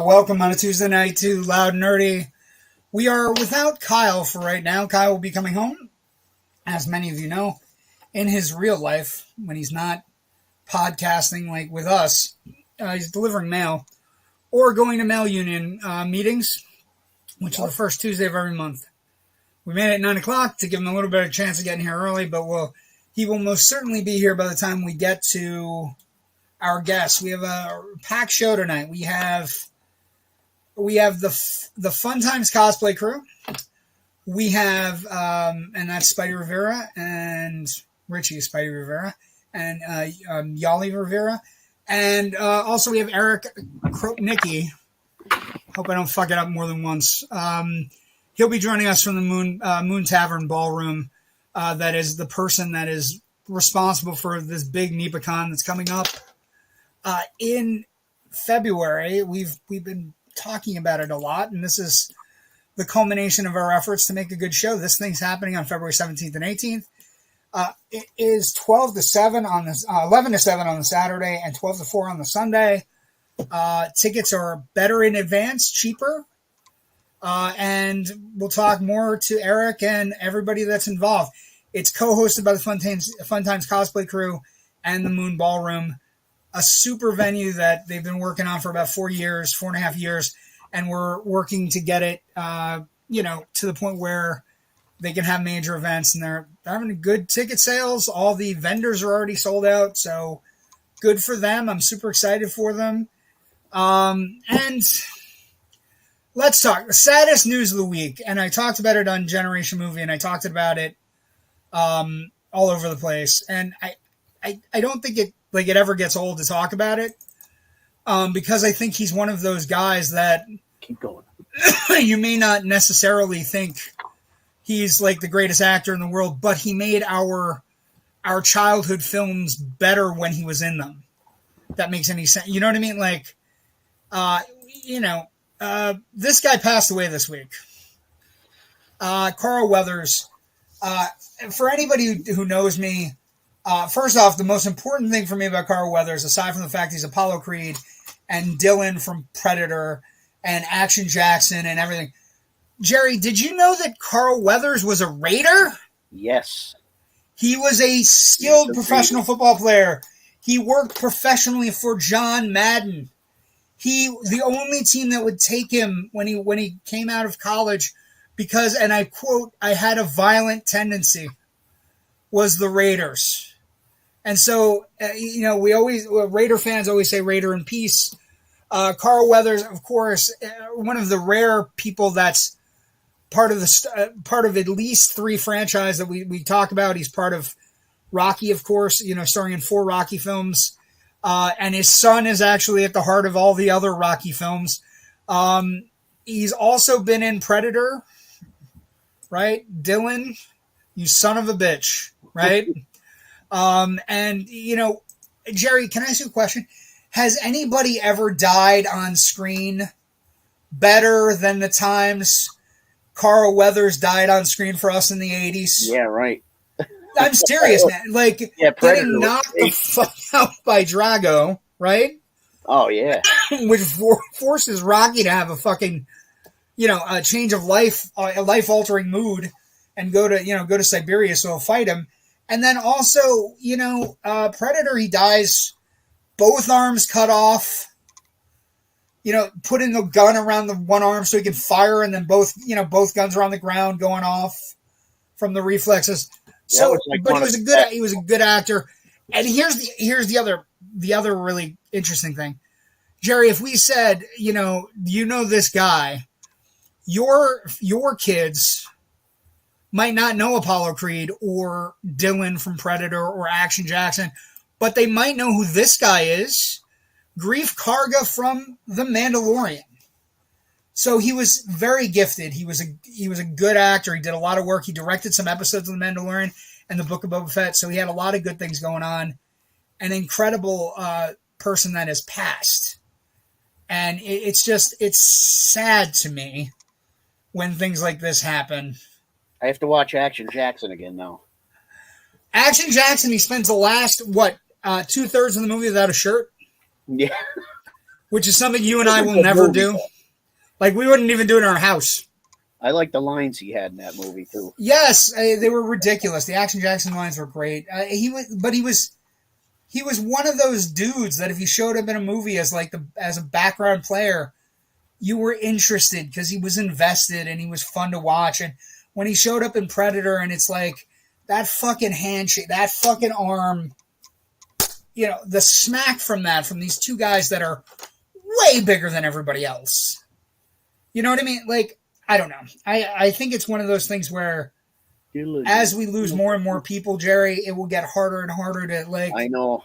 Welcome on a Tuesday night to Loud and Nerdy. We are without Kyle for right now. Kyle will be coming home, as many of you know, in his real life when he's not podcasting like with us. He's delivering mail or going to mail union meetings, which are the first Tuesday of every month. We made it at 9 o'clock to give him a little bit of a chance of getting here early, but he will most certainly be here by the time we get to our guests. We have a packed show tonight. We have the Funtimes Cosplay Crew. We have, and that's Spidey Rivera and Richie Spidey Rivera and Yollie Rivera. And also we have Eric Kropiewnicki. Hope I don't fuck it up more than once. He'll be joining us from the Moon Tavern Ballroom. That is the person that is responsible for this big NEPA CON that's coming up in February. We've been talking about it a lot, and this is the culmination of our efforts to make a good show. This thing's happening on February 17th and 18th. It is 12 to 7 on this, 11 to 7 on the Saturday, and 12 to 4 on the Sunday. Tickets are better in advance, cheaper, and we'll talk more to Eric and everybody that's involved. It's co-hosted by the Funtimes Cosplay Crew and the Moon Ballroom, a super venue that they've been working on for about 4.5 years, and we're working to get it, to the point where they can have major events, and they're having good ticket sales. All the vendors are already sold out, so good for them. I'm super excited for them. And let's talk the saddest news of the week. And I talked about it on Generation Movie, and I talked about it all over the place. And I don't think it ever gets old to talk about it, because I think he's one of those guys that keep going. You may not necessarily think he's like the greatest actor in the world, but he made our childhood films better when he was in them. If that makes any sense. You know what I mean? Like, this guy passed away this week. Carl Weathers. For anybody who knows me, first off, the most important thing for me about Carl Weathers, aside from the fact he's Apollo Creed and Dylan from Predator and Action Jackson and everything. Jerry, did you know that Carl Weathers was a Raider? Yes. He was a skilled professional football player. He worked professionally for John Madden. The only team that would take him when he came out of college, because, and I quote, I had a violent tendency, was the Raiders. And so, Raider fans always say Raider in peace. Carl Weathers, of course, one of the rare people that's part of at least 3 franchises that we talk about. He's part of Rocky, of course, starring in 4 Rocky films. And his son is actually at the heart of all the other Rocky films. He's also been in Predator, right? Dylan, you son of a bitch, right? Jerry, can I ask you a question? Has anybody ever died on screen better than the times Carl Weathers died on screen for us in the 80s? Yeah, right. I'm serious, man. Like, getting knocked the fuck out by Drago, right? Oh, yeah. Which forces Rocky to have a fucking, a change of life, a life-altering mood, and go to Siberia, so he'll fight him. And then also, Predator, he dies, both arms cut off, putting the gun around the one arm so he can fire, and then both guns are on the ground going off from the reflexes. So, but he was a good actor. And here's the other really interesting thing. Jerry, if we said, this guy, your kids might not know Apollo Creed or Dylan from Predator or Action Jackson, but they might know who this guy is, Greef Karga from The Mandalorian. So he was very gifted. He was a good actor. He did a lot of work. He directed some episodes of The Mandalorian and the Book of Boba Fett. So he had a lot of good things going on. An incredible person that has passed. And it's sad to me when things like this happen. I have to watch Action Jackson again now. Action Jackson, he spends the last, 2/3 of the movie without a shirt? Yeah. which is something you and I will never do. Like, we wouldn't even do it in our house. I like the lines he had in that movie too. Yes, they were ridiculous. The Action Jackson lines were great. He was one of those dudes that if he showed up in a movie as a background player, you were interested because he was invested and he was fun to watch. And when he showed up in Predator, and it's like that fucking handshake, that fucking arm, you know, the smack from these two guys that are way bigger than everybody else. You know what I mean? Like, I don't know. I think it's one of those things where as we lose more and more people, Jerry, it will get harder and harder to like. I know.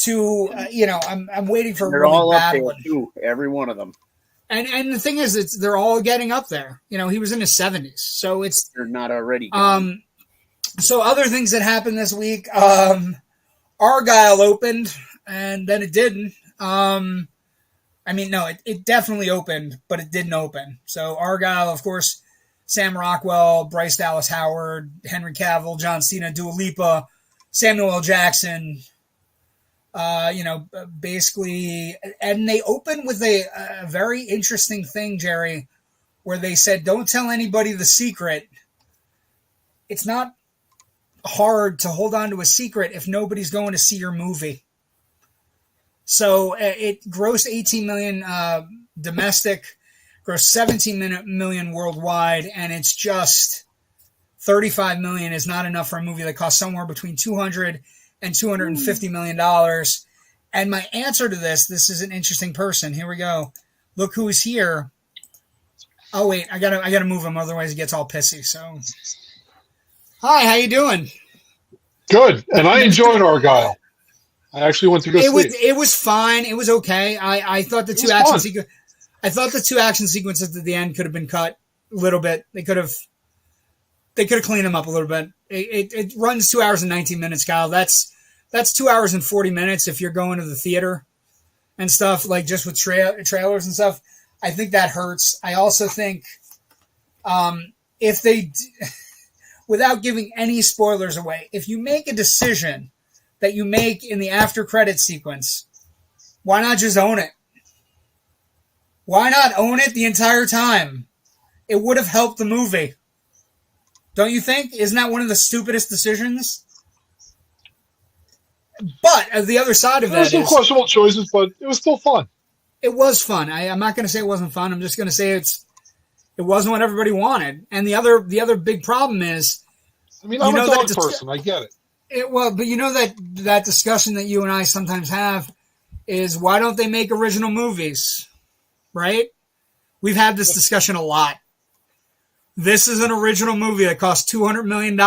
To you know, I'm waiting for a They're really all bad up there one. too, every one of them. And the thing is, they're all getting up there. You know, he was in his 70s, so it's they're not already gone. So other things that happened this week, Argyle opened, and then it didn't. I mean, no, it definitely opened, but it didn't open. So Argyle, of course, Sam Rockwell, Bryce Dallas Howard, Henry Cavill, John Cena, Dua Lipa, Samuel L. Jackson. You know, basically, and they opened with a very interesting thing, Jerry, where they said, don't tell anybody the secret. It's not hard to hold on to a secret if nobody's going to see your movie. So it grossed 18 million domestic, grossed 17 million worldwide, and it's just 35 million is not enough for a movie that costs somewhere between 200 and $250 million. And my answer to this is an interesting person. Here we go. Look who's here. Oh wait, I gotta move him, otherwise he gets all pissy. So, hi, how you doing? Good, and I enjoyed Argyle. I actually went to go see it. It was fine. It was okay. I thought the two action sequences at the end could have been cut a little bit. They could have cleaned them up a little bit. It runs 2 hours and 19 minutes, Kyle. That's 2 hours and 40 minutes if you're going to the theater and stuff, like just with trailers and stuff. I think that hurts. I also think if they, without giving any spoilers away, if you make a decision that you make in the after credit sequence, why not just own it? Why not own it the entire time? It would have helped the movie. Don't you think? Isn't that one of the stupidest decisions? But the other side of that is... There were some questionable choices, but it was still fun. It was fun. I'm not going to say it wasn't fun. I'm just going to say it wasn't what everybody wanted. And the other big problem is... I mean, I'm a dog person. I get it. But you know that discussion that you and I sometimes have is, why don't they make original movies? Right? We've had this discussion a lot. This is an original movie that cost $200 million.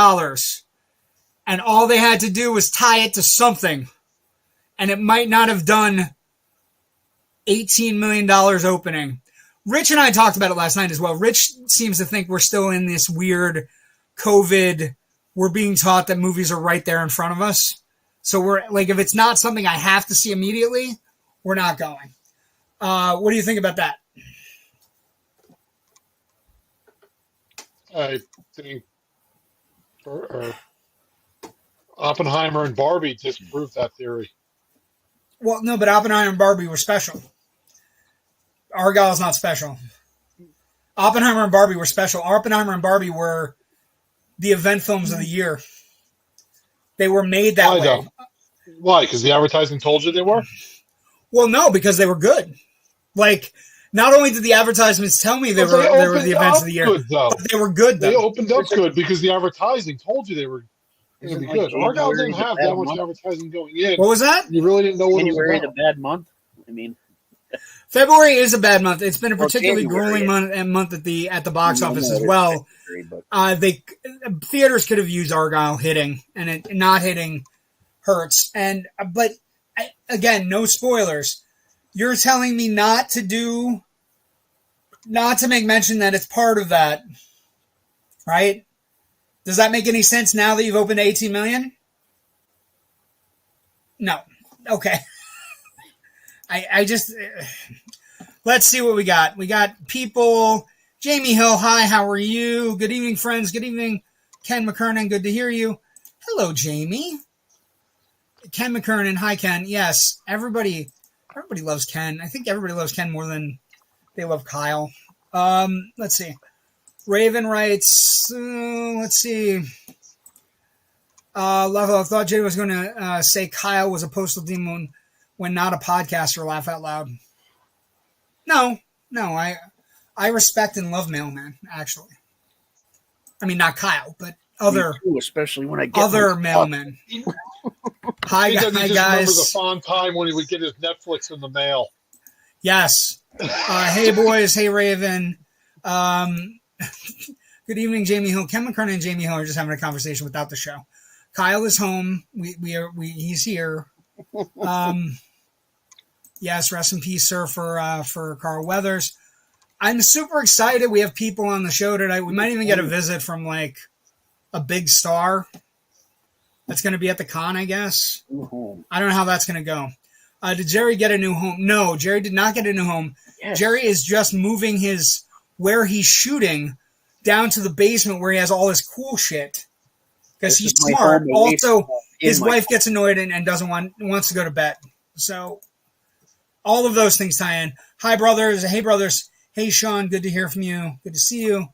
And all they had to do was tie it to something. And it might not have done $18 million opening. Rich and I talked about it last night as well. Rich seems to think we're still in this weird COVID. We're being taught that movies are right there in front of us. So we're like, if it's not something I have to see immediately, we're not going. What do you think about that? I think Oppenheimer and Barbie disproved that theory. Well, no, but Oppenheimer and Barbie were special. Argyle's not special. Oppenheimer and Barbie were special. Oppenheimer and Barbie were the event films of the year. They were made that way. Though? Why? Because the advertising told you they were? Well, no, because they were good. Like, not only did the advertisements tell me they were the events of the year, good, but they were good, though. They opened up good because the advertising told you they were going to be good. Argyle didn't have that much advertising going in. What was that? You really didn't know what January it was about. January is a bad month. I mean, February is a bad month. It's been a particularly grueling month at the box office as well. Theaters could have used Argyle hitting, and it not hitting hurts. But again, no spoilers. You're telling me not to make mention that it's part of that, right? Does that make any sense now that you've opened 18 million? No. Okay. I just, let's see what we got. We got people. Jamie Hill, hi, how are you? Good evening, friends. Good evening, Ken McKernan. Good to hear you. Hello, Jamie. Ken McKernan, hi, Ken. Yes, everybody Everybody loves Ken. I think everybody loves Ken more than they love Kyle. Let's see. Raven writes, let's see. Level, I thought Jay was going to say Kyle was a postal demon when not a podcaster. Laugh out loud. No, I respect and love Mailman, actually. I mean, not Kyle, but other, too, especially when I get other mailmen. Hi, He guys. remember the fond time when he would get his Netflix in the mail. Yes. Hey, boys. Hey, Raven. Good evening, Jamie Hill. Ken McKernan and Jamie Hill are just having a conversation without the show. Kyle is home. He's here. Yes, rest in peace, sir, for Carl Weathers. I'm super excited. We have people on the show tonight. We might even get a visit from like a big star that's going to be at the con, I guess. I don't know how that's going to go. Did Jerry get a new home? No, Jerry did not get a new home. Yes. Jerry is just moving where he's shooting down to the basement where he has all his cool shit because he's smart. Also, his wife gets annoyed and wants to go to bed. So all of those things tie in. Hi, brothers. Hey, brothers. Hey, Sean. Good to hear from you. Good to see you.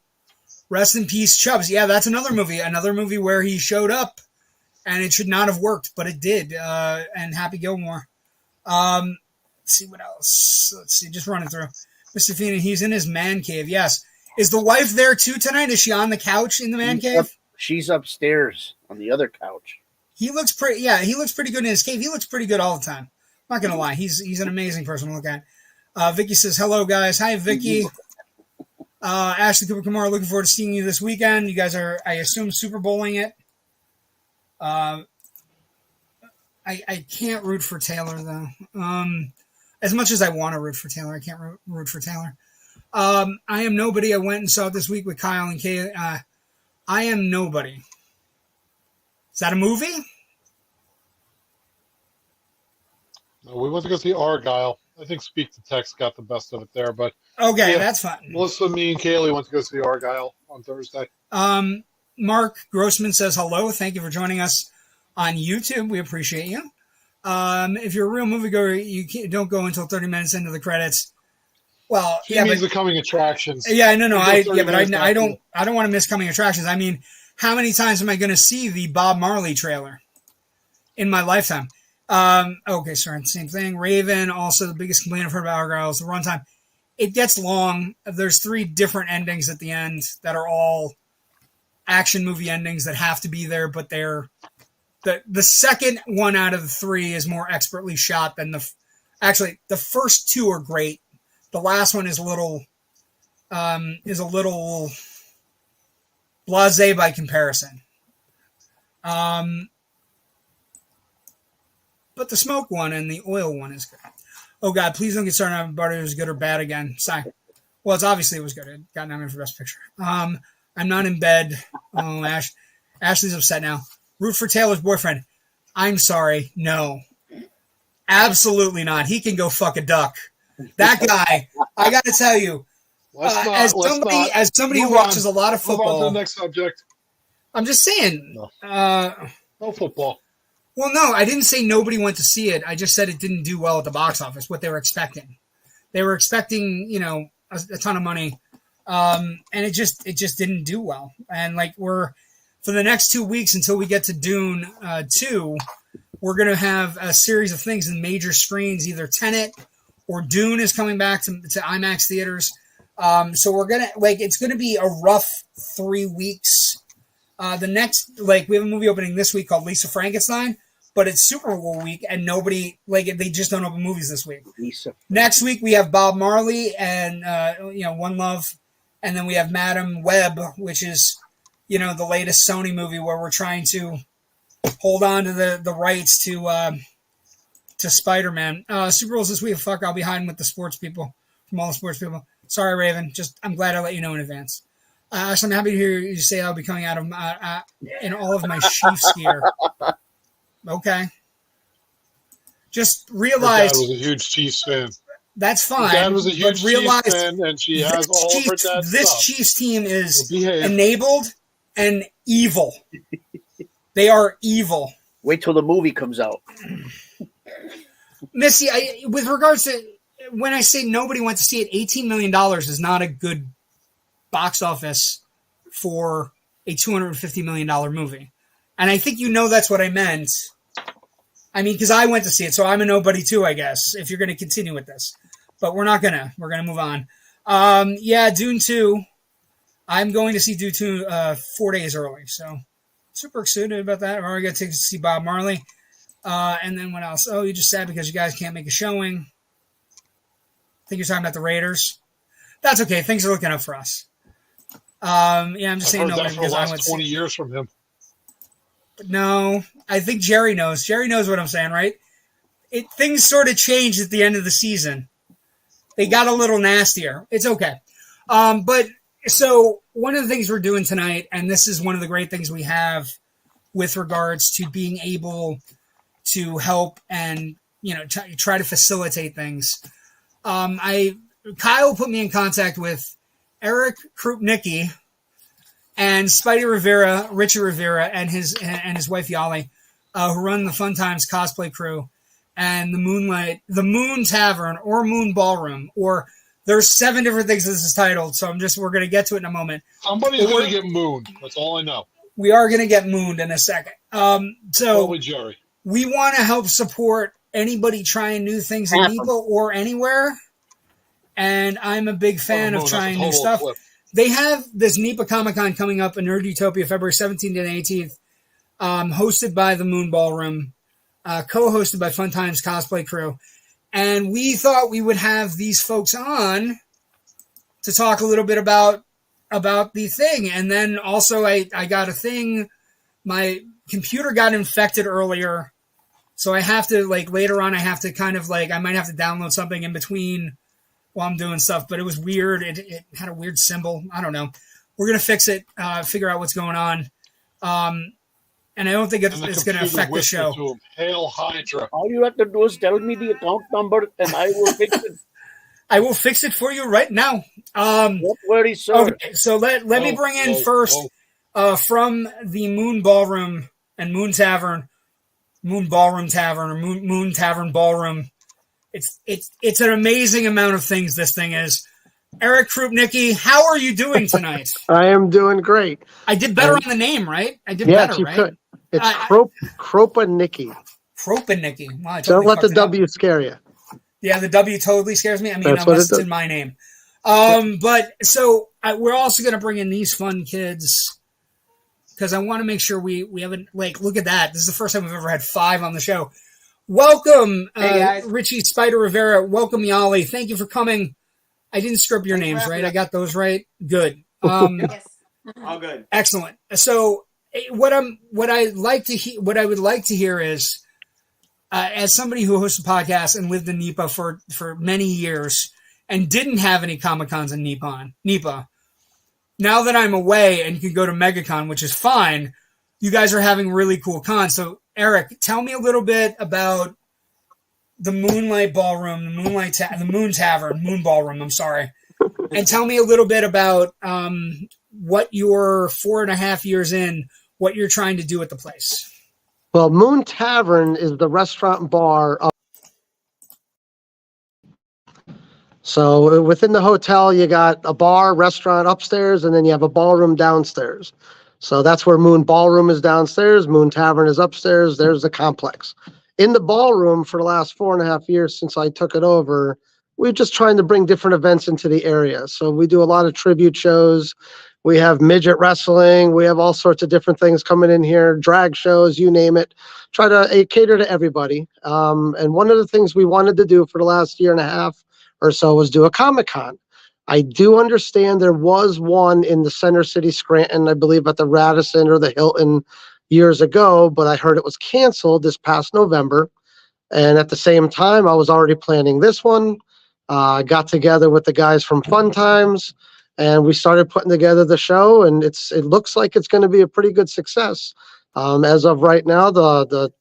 Rest in peace, Chubbs. Yeah, that's another movie. Another movie where he showed up and it should not have worked, but it did. And Happy Gilmore. Let's see what else. Let's see. Just running through. Mr. Defina, he's in his man cave. Yes. Is the wife there too tonight? Is she on the couch in the man cave? She's upstairs on the other couch. He looks pretty. Yeah, he looks pretty good in his cave. He looks pretty good all the time. I'm not gonna lie. He's an amazing person to look at. Vicky says hello, guys. Hi, Vicky. Ashley Cooper Kamora, looking forward to seeing you this weekend. You guys are, I assume, Super Bowling it. I can't root for Taylor though. As much as I want to root for Taylor, I can't root for Taylor. I Am Nobody. I went and saw it this week with Kyle and Kay. I Am Nobody. Is that a movie? No, we went to go see Argyle. I think Speak to Text got the best of it there, but okay, yeah, that's fun. Melissa, me, and Kaylee went to go see Argyle on Thursday. Mark Grossman says hello. Thank you for joining us on YouTube. We appreciate you. If you're a real moviegoer, you don't go until 30 minutes into the credits. Well, he means the coming attractions. Yeah, no. I don't want to miss coming attractions. I mean, how many times am I going to see the Bob Marley trailer in my lifetime? Okay, sorry, same thing. Raven, also the biggest complaint I've heard about Argyle is the runtime. It gets long. There's 3 different endings at the end that are all action movie endings that have to be there, but they're the second one out of the 3 is more expertly shot than the first 2 are great. The last one is a little blasé by comparison. But the smoke one and the oil one is good. Oh God, please don't get started on whether it was good or bad again. Sorry. Well, it was good. It got nominated for Best Picture. I'm not in bed. Oh, Ashley's upset now. Root for Taylor's boyfriend. I'm sorry. No. Absolutely not. He can go fuck a duck. That guy, I got to tell you, as somebody who watches a lot of football. Move on to the next subject. I'm just saying. No football. Well, no, I didn't say nobody went to see it. I just said it didn't do well at the box office, what they were expecting. They were expecting, a ton of money. And it just didn't do well. And for the next 2 weeks until we get to Dune 2, we're going to have a series of things in major screens, either Tenet or Dune is coming back to IMAX theaters. So we're going to, it's going to be a rough 3 weeks. The next, we have a movie opening this week called Lisa Frankenstein, but it's Super Bowl week and nobody, they just don't open movies this week. Next week we have Bob Marley and, One Love. And then we have Madam Web, which is, the latest Sony movie where we're trying to hold on to the rights to Spider-Man. Super Bowl's this week. Fuck, I'll be hiding with the sports people, from all the sports people. Sorry, Raven. I'm glad I let you know in advance. So I'm happy to hear you say I'll be coming out of in all of my Chiefs gear. Okay. Just realize. Her dad was a huge Chiefs fan. That's fine. Her dad was a huge Chiefs fan, and she has all of her dad's This stuff. Chiefs team is enabled and evil. They are evil. Wait till the movie comes out. Missy, with regards to when I say nobody went to see it, $18 million is not a good box office for a $250 million movie. And I think that's what I meant. I mean, because I went to see it, so I'm a nobody too, I guess, if you're going to continue with this. But we're not going to. We're going to move on. Dune 2. I'm going to see Dune 2 4 days early, so super excited about that. I've already got tickets to see Bob Marley. And then what else? Oh, you're just sad because you guys can't make a showing. I think you're talking about the Raiders. That's okay. Things are looking up for us. I'm just saying no because I went 20 years from him. No, I think Jerry knows. Jerry knows what I'm saying, right? Things sort of changed at the end of the season. They got a little nastier. It's okay. So one of the things we're doing tonight, and this is one of the great things we have with regards to being able to help and try to facilitate things. Kyle put me in contact with Eric Kropiewnicki and Spidey Rivera, Richie Rivera, and his wife Yollie, who run the Funtimes Cosplay Crew and the Moon Tavern or Moon Ballroom, or there's 7 different things this is titled. So we're going to get to it in a moment. Somebody's going to get mooned. That's all I know. We are going to get mooned in a second. Probably Jerry. We want to help support anybody trying new things in NEPA or anywhere. And I'm a big fan of trying new stuff. Flip. They have this NEPA COMIC-CON coming up in NERD UTOPIA February 17th and 18th, hosted by the Moon Ballroom, co-hosted by Funtimes Cosplay Crew. And we thought we would have these folks on to talk a little bit about the thing. And then also I got a thing. My computer got infected earlier. So I have to, later on, I have to I might have to download something in between while I'm doing stuff. But it was weird. It had a weird symbol. I don't know. We're going to fix it, figure out what's going on. And I don't think it's going to affect the show. Hail Hydra. All you have to do is tell me the account number and I will fix it. I will fix it for you right now. Don't worry, sir. Okay, so let me bring in first from the Moon Ballroom and Moon Tavern, Moon Ballroom Tavern, or Moon Tavern Ballroom. It's an amazing amount of things this thing is. Eric Kropiewnicki, how are you doing tonight? I am doing great. I did better on the name, right? I did better, you right? Could. It's Kropiewnicki. Kropiewnicki. Wow, Don't let the W scare you. Yeah, the W totally scares me. I mean, unless it's in my name. But so we're also going to bring in these fun kids because I want to make sure we haven't, look at that. This is the first time we've ever had 5 on the show. Welcome, hey guys. Richie, Spider Rivera. Welcome, Yollie. Thank you for coming. I didn't strip your names, right? I got those right. Good. Yes. All good. Excellent. So what I would like to hear is, as somebody who hosts a podcast and lived in NEPA for many years and didn't have any Comic-Cons in NEPA, now that I'm away and can go to MegaCon, which is fine, you guys are having really cool cons. So Eric, tell me a little bit about the Moonlight Ballroom, the Moon Tavern, Moon Ballroom, I'm sorry. And tell me a little bit about what you're 4.5 years in, what you're trying to do at the place. Well, Moon Tavern is the restaurant and bar. So within the hotel, you got a bar, restaurant upstairs, and then you have a ballroom downstairs. So that's where Moon Ballroom is downstairs. Moon Tavern is upstairs. There's the complex. In the ballroom for the last 4.5 years since I took it over, we're just trying to bring different events into the area. So we do a lot of tribute shows. We have midget wrestling. We have all sorts of different things coming in here, drag shows, you name it. Try to cater to everybody. And one of the things we wanted to do for the last 1.5 years or so was do a Comic-Con. I do understand there was one in the Center City, Scranton, I believe at the Radisson or the Hilton years ago, but I heard it was canceled this past November. And at the same time, I was already planning this one. I got together with the guys from Funtimes, and we started putting together the show, and it looks like it's going to be a pretty good success. As of right now, the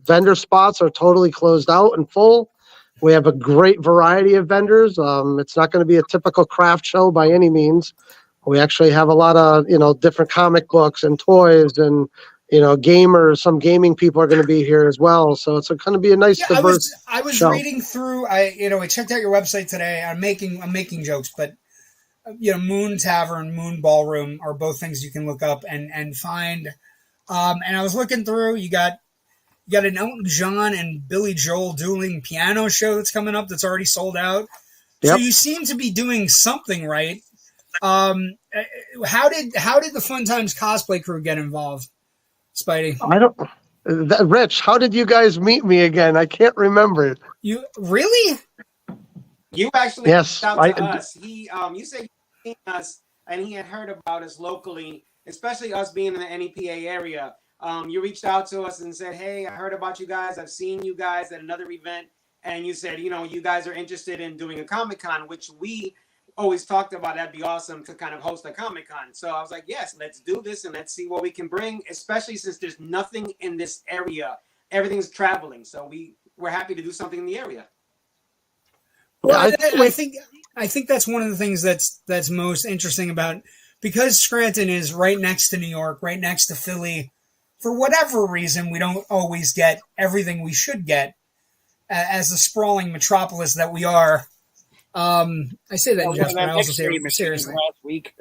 vendor spots are totally closed out and full. We have a great variety of vendors. It's not going to be a typical craft show by any means. We actually have a lot of, different comic books and toys and gamers, some gaming people are going to be here as well. So it's going to be a nice, diverse I was show. reading through. I checked out your website today. I'm making jokes, but Moon Tavern, Moon Ballroom are both things you can look up and find. And I was looking through. You got an Elton John and Billy Joel dueling piano show that's coming up that's already sold out. Yep. So you seem to be doing something right. How did the Funtimes Cosplay Crew get involved, Spidey? Rich, how did you guys meet me again? I can't remember. You really? You actually reached out to us. He you said you seen us and he had heard about us locally, especially us being in the NEPA area. You reached out to us and said, "Hey, I heard about you guys. I've seen you guys at another event." And you said, you guys are interested in doing a Comic-Con, which we always talked about. That'd be awesome to kind of host a Comic-Con. So I was like, yes, let's do this and let's see what we can bring, especially since there's nothing in this area. Everything's traveling. So we're happy to do something in the area. Well, I think that's one of the things that's most interesting about, because Scranton is right next to New York, right next to Philly. For whatever reason, we don't always get everything we should get as the sprawling metropolis that we are. I say that in jest, but I also say it seriously. Last week.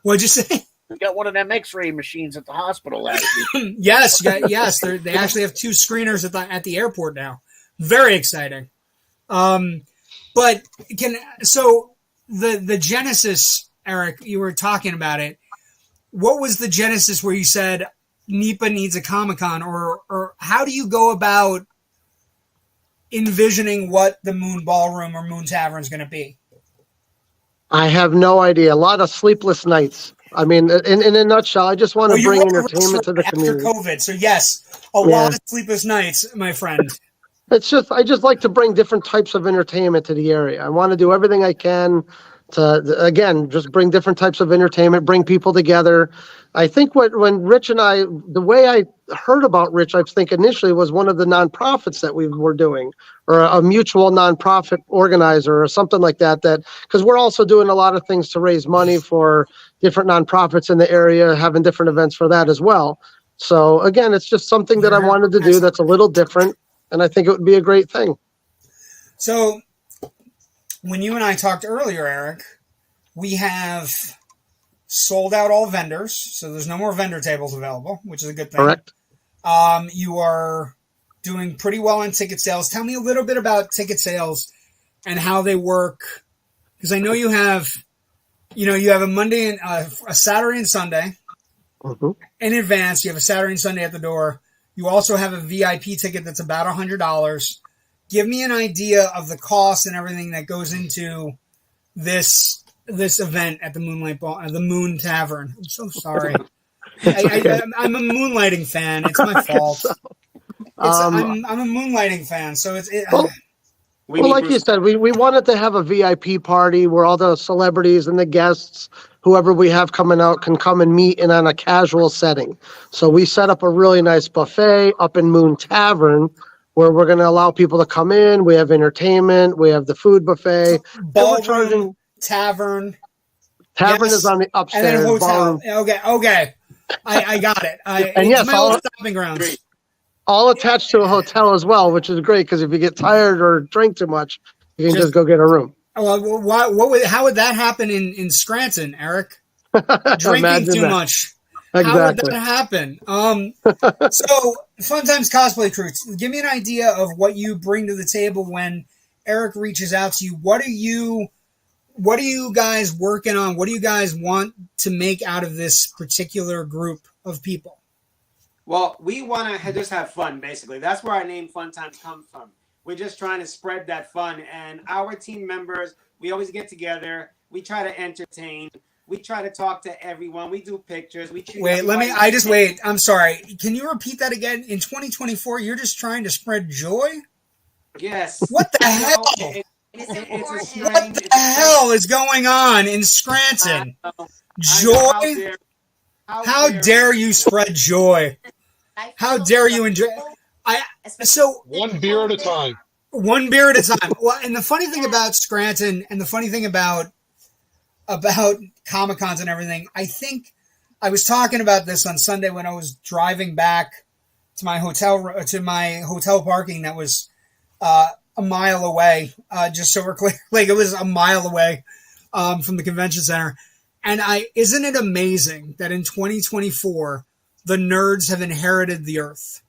What'd you say? We got one of them X-ray machines at the hospital last week. Yes. They actually have 2 screeners at the airport now. Very exciting. But the genesis, Eric, you were talking about it. What was the genesis where you said NEPA needs a Comic-Con, or how do you go about envisioning what the Moon Ballroom or Moon Tavern is going to be? I have no idea. A lot of sleepless nights. I mean, in a nutshell, I just want to bring entertainment to the community. After COVID, so yes, a lot of sleepless nights, my friend. I just like to bring different types of entertainment to the area. I want to do everything I can to, again, just bring different types of entertainment, bring people together. I think when Rich and the way I heard about Rich, I think initially was one of the nonprofits that we were doing, or a mutual nonprofit organizer or something like that, because we're also doing a lot of things to raise money for different nonprofits in the area, having different events for that as well. So again, it's just something that I wanted to do that's a little different, and I think it would be a great thing. So when you and I talked earlier, Eric, we have sold out all vendors, so there's no more vendor tables available, which is a good thing. Correct. You are doing pretty well on ticket sales. Tell me a little bit about ticket sales and how they work, because I know you have a Monday and a Saturday and Sunday in advance. You have a Saturday and Sunday at the door. You also have a VIP ticket that's about $100. Give me an idea of the cost and everything that goes into this event at the the Moon Tavern. I'm so sorry. I'm a moonlighting fan. It's my fault. I'm a moonlighting fan, so well, like you said, we wanted to have a VIP party where all the celebrities and the guests, whoever we have coming out, can come and meet in on a casual setting. So we set up a really nice buffet up in Moon Tavern, where we're going to allow people to come in. We have entertainment. We have the food buffet. Ballroom, tavern. Tavern is on the upstairs. And then hotel. Ballroom. Okay. I got it. And yes, all stopping grounds. All attached to a hotel as well, which is great, because if you get tired or drink too much, you can just go get a room. Well, how would that happen in Scranton, Eric? Drinking too much. Exactly. How would that happen? So, Funtimes Cosplay Crew, give me an idea of what you bring to the table when Eric reaches out to you. What are you guys working on? What do you guys want to make out of this particular group of people? Well, we want to just have fun, basically. That's where our name Funtimes comes from. We're just trying to spread that fun. And our team members, we always get together. We try to entertain. We try to talk to everyone. We do pictures. Wait. I'm sorry. Can you repeat that again? In 2024, you're just trying to spread joy? Yes. What the hell? What the hell is going on in Scranton? Joy? How dare you spread joy? How dare you enjoy? One beer at a time. One beer at a time. Well, and the funny thing about Scranton, and the funny thing about Comic-Cons and everything, I think I was talking about this on Sunday when I was driving back to my hotel parking that was a mile away, just so we're clear. Like, it was a mile away from the convention center. And isn't it amazing that in 2024, the nerds have inherited the earth?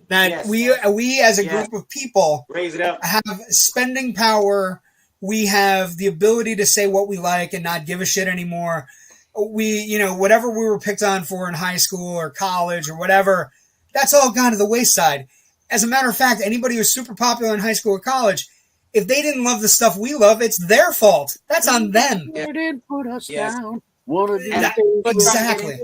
That we as a group of people raise it up, have spending power. We have the ability to say what we like and not give a shit anymore. We, whatever we were picked on for in high school or college or whatever, that's all gone to the wayside. As a matter of fact, anybody who's super popular in high school or college, if they didn't love the stuff we love, it's their fault. That's on them. They didn't put us down. Exactly.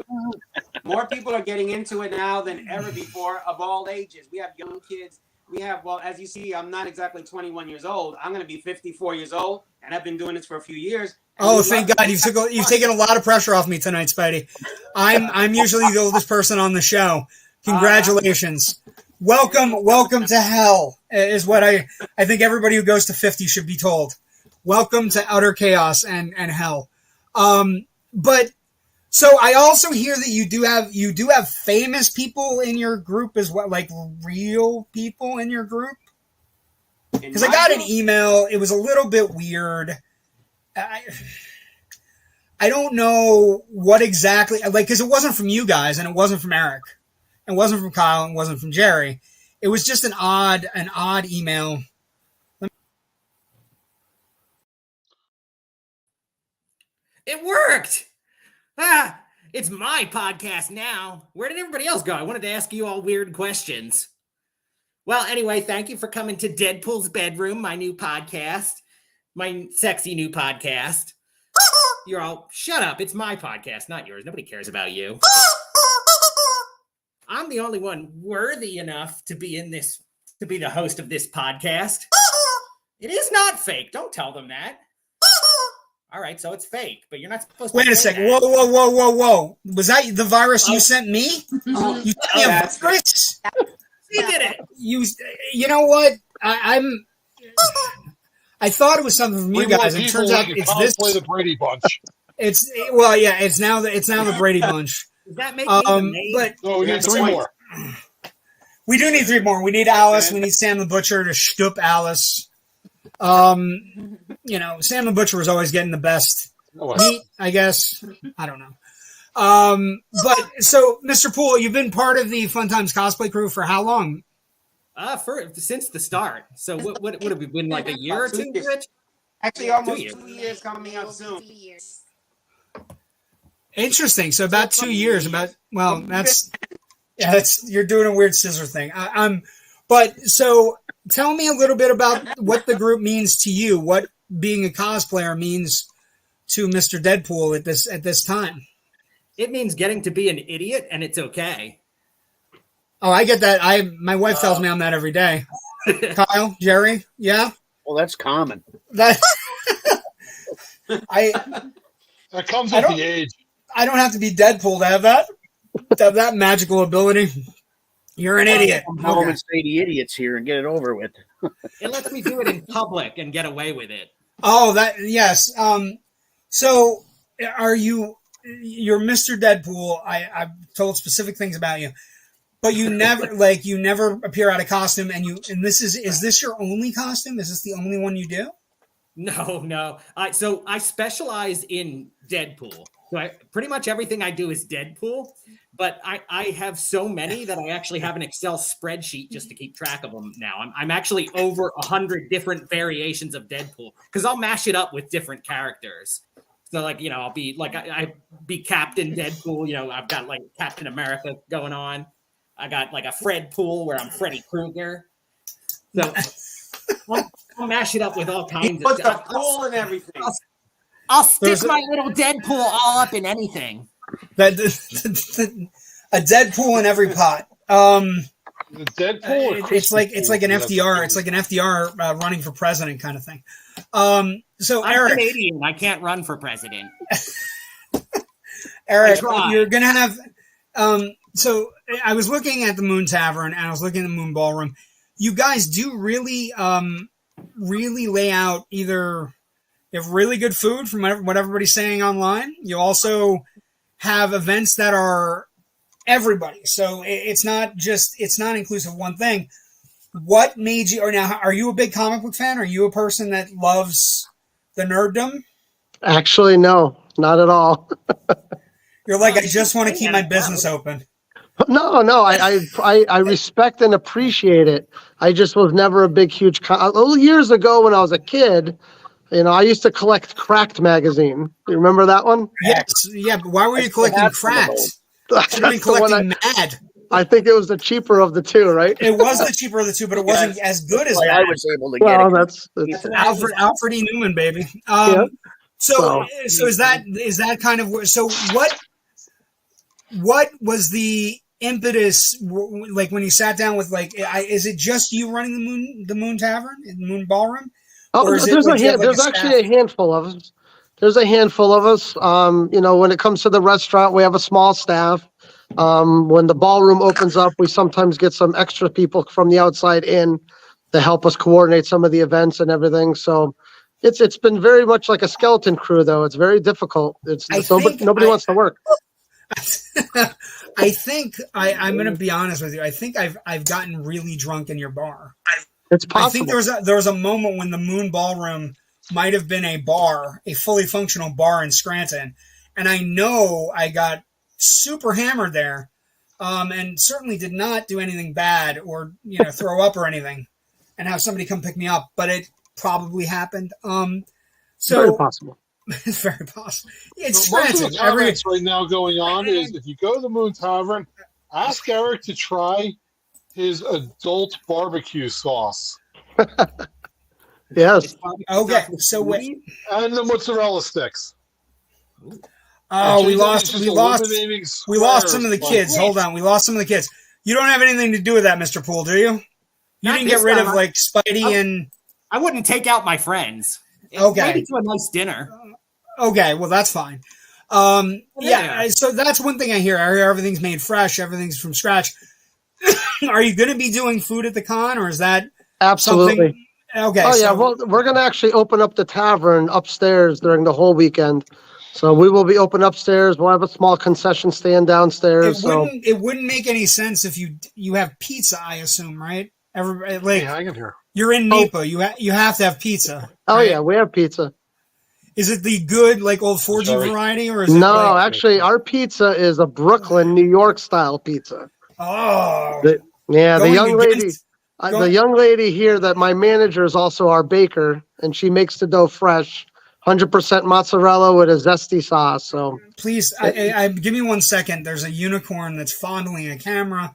More people are getting into it now than ever before, of all ages. We have young kids. We have, well, as you see, I'm not exactly 21 years old. I'm going to be 54 years old, and I've been doing this for a few years. Oh, thank God. You've taken a lot of pressure off me tonight, Spidey. I'm usually the oldest person on the show. Congratulations. Welcome to hell is what I think everybody who goes to 50 should be told. Welcome to utter chaos and hell. But so I also hear that you do have famous people in your group as well, like real people in your group. Because I got an email. It was a little bit weird. I don't know what exactly, like, because it wasn't from you guys and it wasn't from Eric. It wasn't from Kyle and it wasn't from Jerry. It was just an odd email. It worked. It's my podcast now. Where did everybody else go? I wanted to ask you all weird questions. Well, anyway, thank you for coming to Deadpool's Bedroom, my new podcast, my sexy new podcast. You're all, shut up. It's my podcast, not yours. Nobody cares about you. I'm the only one worthy enough to be the host of this podcast. It is not fake. Don't tell them that. All right, so it's fake, but you're not supposed to. Wait a second. That. Whoa. Was that the virus you sent me? You sent me a virus? You did it. You know what? I thought it was something from you guys. It turns out it's this. Play the Brady Bunch. It's now the Brady Bunch. Does that make me the main? But no, we need three more. We do need three more. We need Alice. We need Sam the Butcher to shtup Alice. Sam the Butcher was always getting the best meat, I guess. I don't know. But so, Mr. Poole, you've been part of the Funtimes Cosplay Crew for how long? Since the start. So what have we been, like a year or two? Actually, almost 2 years coming up soon. Interesting. So about 2 years. You're doing a weird scissor thing. But so tell me a little bit about what the group means to you. What being a cosplayer means to Mr. Deadpool at this time. It means getting to be an idiot, and it's okay. Oh, I get that. My wife tells me I'm that every day. Kyle, Jerry, yeah. Well, that's common. That comes with the age. I don't have to be Deadpool to have that magical ability. You're an idiot. Come home and say the idiot's here and get it over with. It lets me do it in public and get away with it. Oh, yes. So you're Mr. Deadpool. I've told specific things about you, but you never appear out of costume. And this is this your only costume? Is this the only one you do? No. So I specialize in Deadpool. So pretty much everything I do is Deadpool, but I have so many that I actually have an Excel spreadsheet just to keep track of them now. I'm actually over 100 different variations of Deadpool because I'll mash it up with different characters. So I'll be I be Captain Deadpool. I've got like Captain America going on. I got like a Fred Pool where I'm Freddy Krueger. So I'll mash it up with all kinds of stuff. Pool and everything. I'll stick my little Deadpool all up in anything. A Deadpool in every pot. Deadpool. It's like an FDR. It's like an FDR running for president kind of thing. So I'm Eric, Canadian. I can't run for president. Eric, you're gonna have. So I was looking at the Moon Tavern and I was looking at the Moon Ballroom. You guys do really lay out either. You have really good food from what everybody's saying online. You also have events that are everybody. So it's not inclusive of one thing. What made you, or now, are you a big comic book fan? Are you a person that loves the nerddom? Actually, no, not at all. You're like, I just want to keep my business open. No, I respect and appreciate it. I just was never a big, huge. Years ago when I was a kid, I used to collect Cracked magazine. You remember that one? Yes, yeah. But why were you collecting Cracked? Should have been collecting Mad. I think it was the cheaper of the two, right? It was the cheaper of the two, but it wasn't as good as Mad. I was able to get it. That's Alfred E. Newman, baby. So is that kind of, so what was the impetus, like when you sat down with, like, is it just you running the Moon Tavern, Moon Ballroom? There's actually a handful of us. There's a handful of us. When it comes to the restaurant, we have a small staff. When the ballroom opens up, we sometimes get some extra people from the outside in to help us coordinate some of the events and everything. So it's been very much like a skeleton crew, though. It's very difficult. Nobody wants to work. I think I'm going to be honest with you. I think I've gotten really drunk in your bar. It's possible. I think there was a moment when the Moon Ballroom might have been a bar, a fully functional bar in Scranton, and I know I got super hammered there, and certainly did not do anything bad or throw up or anything, and have somebody come pick me up. But it probably happened. Very possible. It's very possible. It's most of the Scranton. comments right now going on is, if you go to the Moon Tavern, ask Eric to try his adult barbecue sauce. Yes. Okay. So wait. And the mozzarella sticks. Oh, we lost some of the kids. Hold on. We lost some of the kids. You don't have anything to do with that, Mr. Poole, do you? You didn't get rid of, like, Spidey and... I wouldn't take out my friends. Okay. Maybe to a nice dinner. Okay, well, that's fine. Yeah, so that's one thing I hear. I hear everything's made fresh. Everything's from scratch. Are you going to be doing food at the con, or is that absolutely something? Okay. Oh, yeah. Well, we're going to actually open up the tavern upstairs during the whole weekend. So we will be open upstairs. We'll have a small concession stand downstairs. It wouldn't make any sense if you have pizza, I assume, right? Everybody, like, yeah, I can hear. You're in NEPA. You have to have pizza. Oh, right? yeah, we have pizza. Is it the good, like, old 4G variety, or is it? No, actually, our pizza is a Brooklyn, New York style pizza. Oh, the young lady here, that my manager is also our baker, and she makes the dough fresh, 100% mozzarella with a zesty sauce. So please, give me 1 second. There's a unicorn that's fondling a camera.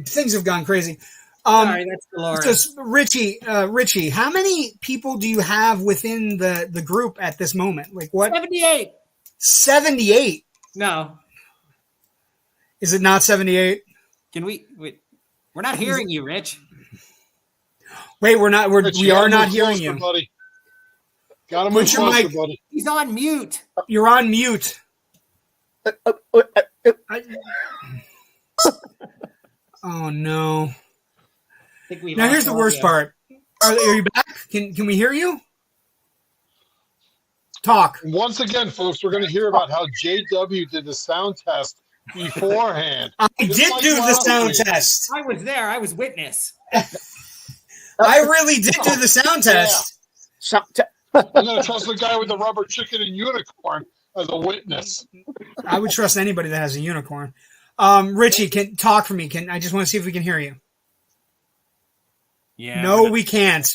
Things have gone crazy. Sorry, that's Dolores. So Richie, how many people do you have within the group at this moment? Like what? 78. 78. No. Is it not 78? Can we? We're not hearing you, Rich. Wait, we are not hearing you. Buddy. Gotta move closer, buddy. He's on mute. You're on mute. Oh no. Now here's the worst part. Are you back? Can we hear you? Talk. Once again, folks, we're going to hear about how JW did the sound test beforehand. I did do the sound test. I was there. I was witness. I really did do the sound test. I'm going to trust the guy with the rubber chicken and unicorn as a witness. I would trust anybody that has a unicorn. Richie, can talk for me. I just want to see if we can hear you. Yeah. No, we can't.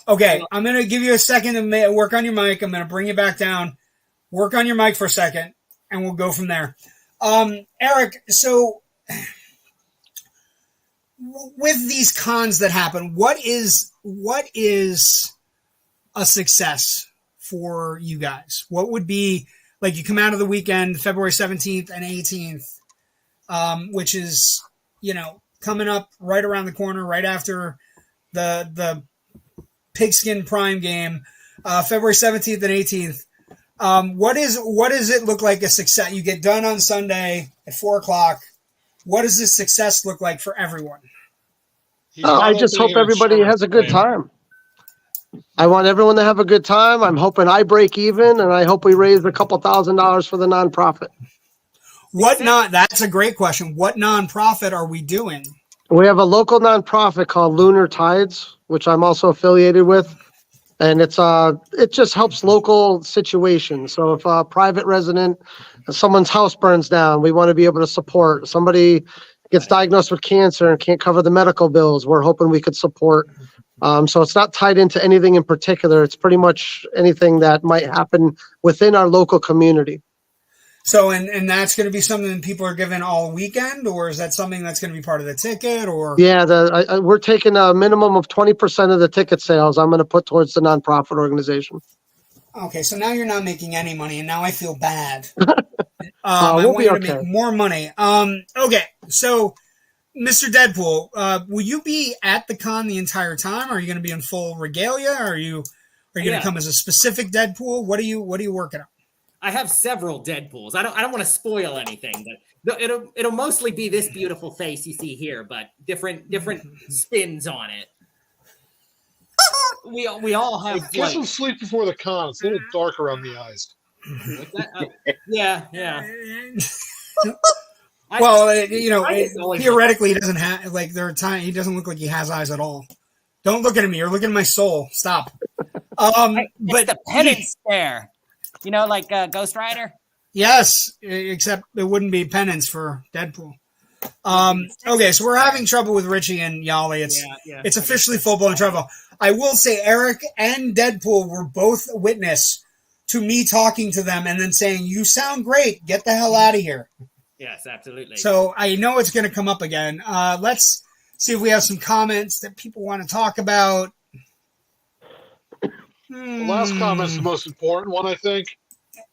Okay, I'm going to give you a second to work on your mic. I'm going to bring you back down. Work on your mic for a second, and we'll go from there. Eric, so with these cons that happen, what is a success for you guys? What would be, like, you come out of the weekend, February 17th and 18th, which is, coming up right around the corner, right after the Pigskin Prime game, February 17th and 18th. What does it look like a success? You get done on Sunday at 4:00. What does this success look like for everyone? I just hope everybody has a good time. I want everyone to have a good time. I'm hoping I break even, and I hope we raise a couple $1,000s for the nonprofit. That's a great question. What nonprofit are we doing? We have a local nonprofit called Lunar Tides, which I'm also affiliated with. And it just helps local situations. So if a private resident, someone's house burns down, we want to be able to support. Somebody gets diagnosed with cancer and can't cover the medical bills, we're hoping we could support. So it's not tied into anything in particular. It's pretty much anything that might happen within our local community. So, and that's going to be something that people are given all weekend, or is that something that's going to be part of the ticket? Or yeah, we're taking a minimum of 20% of the ticket sales. I'm going to put towards the nonprofit organization. Okay, so now you're not making any money, and now I feel bad. We'll I want be you to okay. make more money. Okay, so Mr. Deadpool, will you be at the con the entire time? Are you going to be in full regalia? Are you going to come as a specific Deadpool? What are you working on? I have several Deadpools. I don't want to spoil anything, but it'll mostly be this beautiful face you see here, but different spins on it. We all have. Get some sleep before the con. It's a little dark around the eyes. Yeah. Well, theoretically, he doesn't have there are times he doesn't look like he has eyes at all. Don't look at me. You're looking at my soul. Stop. It's But the penance stare. Like Ghost Rider? yes, except it wouldn't be penance for Deadpool. Okay, so we're having trouble with Richie and Yollie. It's officially full-blown trouble. I will say Eric and Deadpool were both witness to me talking to them and then saying, "You sound great. Get the hell out of here." Yes, absolutely. So I know it's going to come up again. Let's see if we have some comments that people want to talk about. The last comment's the most important one, I think.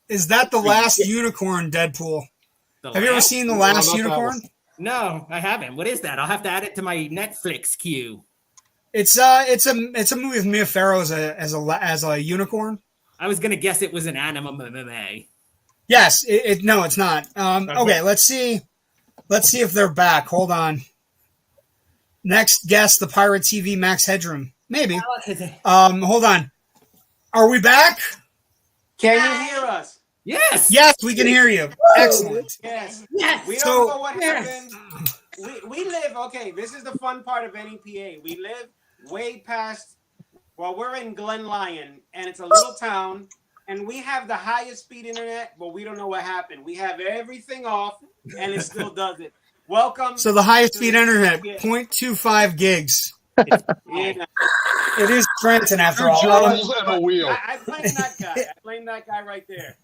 Is that the last unicorn Deadpool? Have you ever seen the last unicorn? No, I haven't. What is that? I'll have to add it to my Netflix queue. It's a movie with Mia Farrow as a unicorn. I was gonna guess it was an anime. Yes, no, it's not. Okay, let's see if they're back. Hold on. Next guest, the Pirate TV Max Headroom. Maybe. Hold on. Are we back? Can you hear us? Yes. Yes, we can hear you. Excellent. Yes. Yes. We So- don't know what happened. We live, okay, this is the fun part of NEPA. We live way past, we're in Glen Lyon, and it's a little town, and we have the highest speed internet, but we don't know what happened. We have everything off, and it still does it. Welcome. So the highest speed internet, 0.25 gigs. Yeah. It is Trenton after Two all. gerbils and a wheel. I blame that guy. I blame that guy right there.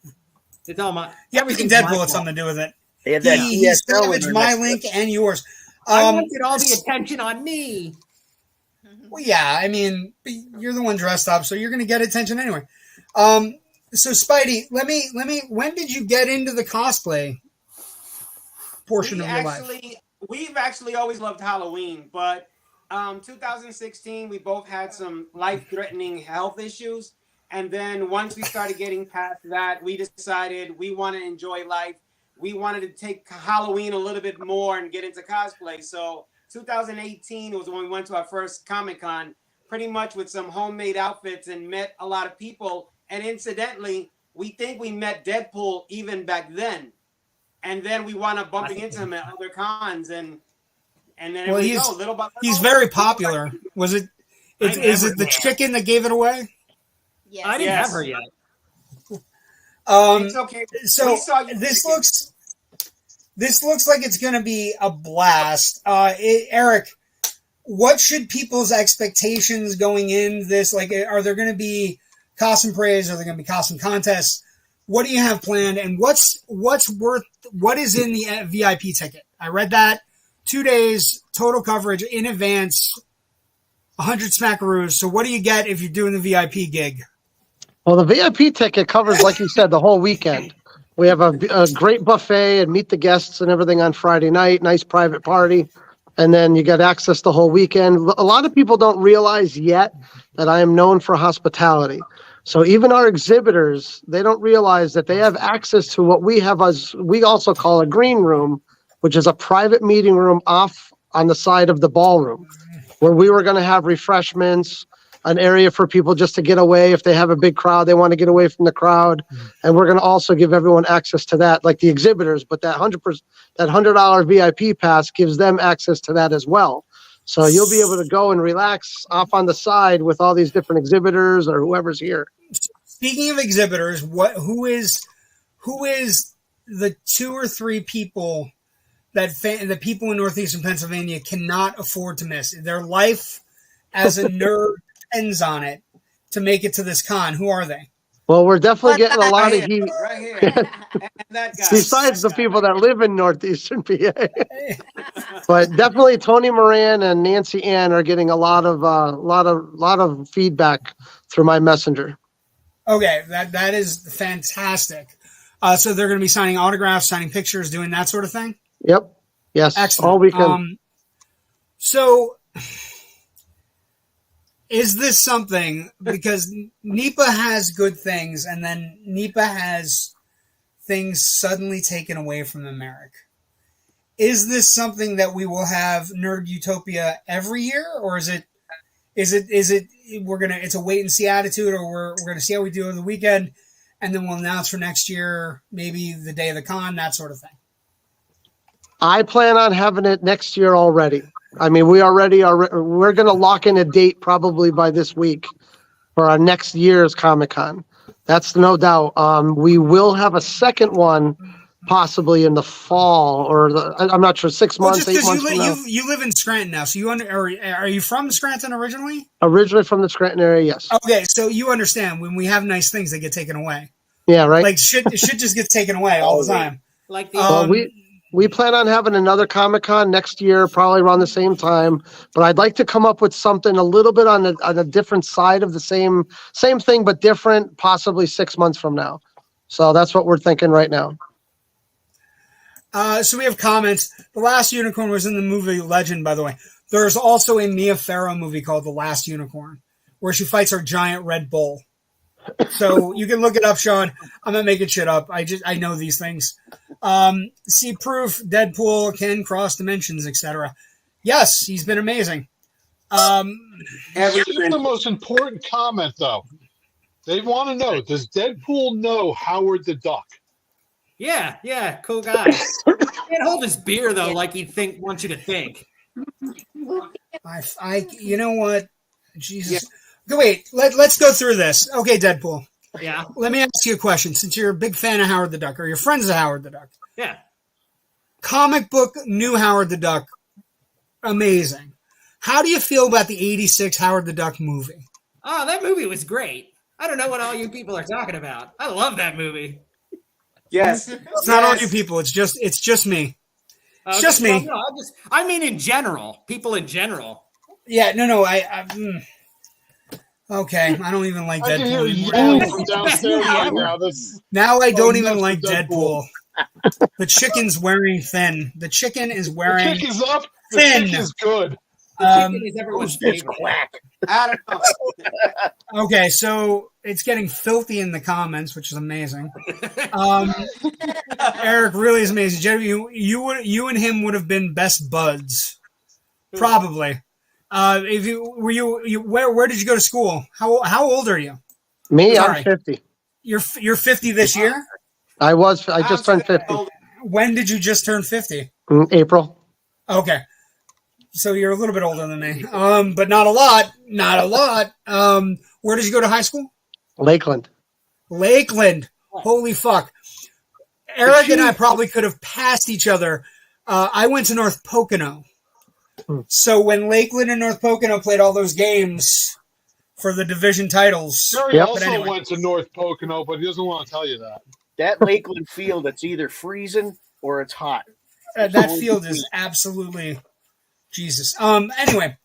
It's all my. Yeah, we think Deadpool had something to do with it. They had that He DSL savaged my link and yours. I wanted all the attention on me. Well, yeah, I mean, you're the one dressed up, so you're going to get attention anyway. So Spidey, let me. When did you get into the cosplay portion of your life? We've actually always loved Halloween, but 2016 we both had some life-threatening health issues, and then once we started getting past that, we decided we want to enjoy life. We wanted to take Halloween a little bit more and get into cosplay. So 2018 was when we went to our first Comic-Con, pretty much with some homemade outfits, and met a lot of people. And incidentally, we think we met Deadpool even back then. And then we wound up bumping into him at other cons, and then Well, he's very popular. Was it? Is it the chicken that gave it away? Yes. I didn't have her yet. It's okay. So We saw you this chicken. looks like it's going to be a blast. Eric, what should people's expectations going in this? Like, are there going to be costume parades? Are there going to be costume contests? What do you have planned? And what is in the VIP ticket? I read that 2 days total coverage in advance, 100 smackaroos. So what do you get if you're doing the VIP gig? Well, the VIP ticket covers, like you said, the whole weekend. We have a great buffet and meet the guests and everything on Friday night, nice private party. And then you get access the whole weekend. A lot of people don't realize yet that I am known for hospitality. So even our exhibitors, they don't realize that they have access to what we have as we also call a green room, which is a private meeting room off on the side of the ballroom, where we were going to have refreshments, an area for people just to get away. If they have a big crowd, they want to get away from the crowd. And we're going to also give everyone access to that, like the exhibitors, but that $100 VIP pass gives them access to that as well. So you'll be able to go and relax off on the side with all these different exhibitors or whoever's here. Speaking of exhibitors, who is the 2 or 3 people that the people in Northeastern Pennsylvania cannot afford to miss? Their life as a nerd depends on it to make it to this con. Who are they? Well, we're definitely getting a lot of heat. Right here. And that guy. Besides the people that live in Northeastern PA. But definitely Tony Moran and Nancy Ann are getting a lot of feedback through my messenger. Okay, that is fantastic. So they're going to be signing autographs, signing pictures, doing that sort of thing? Yep. Yes. Excellent. All weekend. So is this something, because NEPA has good things and then NEPA has things suddenly taken away from them, Eric? Is this something that we will have Nerd Utopia every year, or is it it's a wait and see attitude, or we're going to see how we do over the weekend and then we'll announce for next year, maybe the day of the con, that sort of thing? I plan on having it next year already. I mean, we're going to lock in a date probably by this week for our next year's Comic-Con. That's no doubt. We will have a second one possibly in the fall, or I'm not sure, 6 months, 8 months from now. You live in Scranton now, so are you from Scranton originally? Originally from the Scranton area, yes. Okay, so you understand when we have nice things, they get taken away. Yeah, right. Like shit just gets taken away all the time. Like the we plan on having another Comic-Con next year, probably around the same time. But I'd like to come up with something a little bit on a different side of the same thing, but different, possibly 6 months from now. So that's what we're thinking right now. So we have comments. The Last Unicorn was in the movie Legend, by the way. There's also a Mia Farrow movie called The Last Unicorn, where she fights her giant red bull. So you can look it up, Sean. I'm not making shit up. I know these things. See proof, Deadpool can cross dimensions, etc. Yes, he's been amazing. Here's the most important comment, though. They want to know, does Deadpool know Howard the Duck? Yeah, cool guy. He can't hold his beer though, like he'd want you to think. You know what? Jesus. Yeah. Wait, let's go through this. Okay, Deadpool. Yeah. Let me ask you a question. Since you're a big fan of Howard the Duck, or your friends of Howard the Duck. Yeah. Comic book, new Howard the Duck, amazing. How do you feel about the 86 Howard the Duck movie? Oh, that movie was great. I don't know what all you people are talking about. I love that movie. Yes. It's not all you people. It's just me. It's just me. Well, no, I mean in general. People in general. Yeah, no, okay, I don't even like Deadpool anymore. Now I don't even like Deadpool. The chicken's wearing thin. The chicken is wearing The chicken's up. The thin. chicken's good. The chicken is everyone's favorite. I don't know. Okay, so it's getting filthy in the comments, which is amazing. Eric really is amazing. JW, you and him would have been best buds, probably. If you where did you go to school? How old are you? Me, I'm 50. You're 50 this year? I just turned 50. When did you just turn 50? April. Okay. So you're a little bit older than me. But not a lot. Not a lot. Where did you go to high school? Lakeland. Holy fuck. Eric and I probably could have passed each other. I went to North Pocono. So when Lakeland and North Pocono played all those games for the division titles. Jerry also went to North Pocono, but he doesn't want to tell you that. That Lakeland field, it's either freezing or it's hot. That field is absolutely Jesus. Anyway,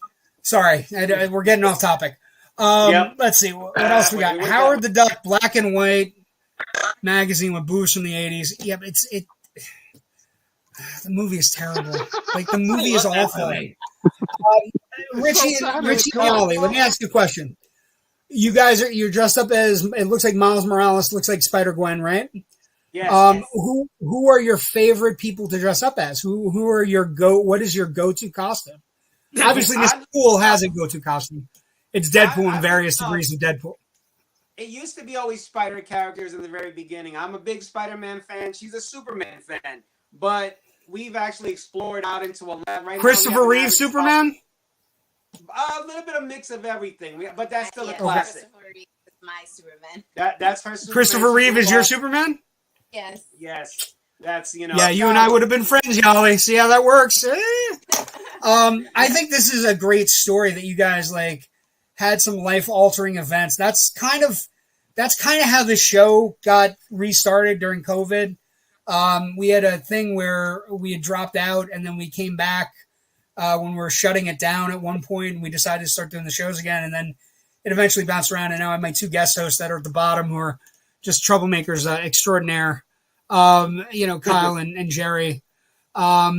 sorry, we're getting off topic. Let's see what else we got. Howard the Duck, black and white magazine with booze from the 80s. Yep, the movie is terrible. Like the movie is awful. Richie and Yollie, let me ask you a question. You guys you're dressed up as, it looks like Miles Morales, looks like Spider-Gwen, right? Yes. Who are your favorite people to dress up as? Who are what is your go-to costume? Obviously, this pool has a go-to costume. It's Deadpool I in various don't know. degrees of Deadpool. It used to be always Spider characters in the very beginning. I'm a big Spider-Man fan. She's a Superman fan. But we've actually explored out into a lot. Right Christopher now, Reeve Superman? A little bit of mix of everything. But that's still a Yes, classic. Christopher Reeve is my Superman. That's her Superman. Christopher Reeve is your Superman? Yes. Yes. That's, you know. Yeah, you and I would have been friends, Yollie. See how that works? I think this is a great story that you guys like had some life-altering events. That's kind of how the show got restarted during COVID. We had a thing where we had dropped out and then we came back when we were shutting it down at one point, and we decided to start doing the shows again, and then it eventually bounced around, and now I have my two guest hosts that are at the bottom who are just troublemakers extraordinaire. Kyle and Jerry. Kyle.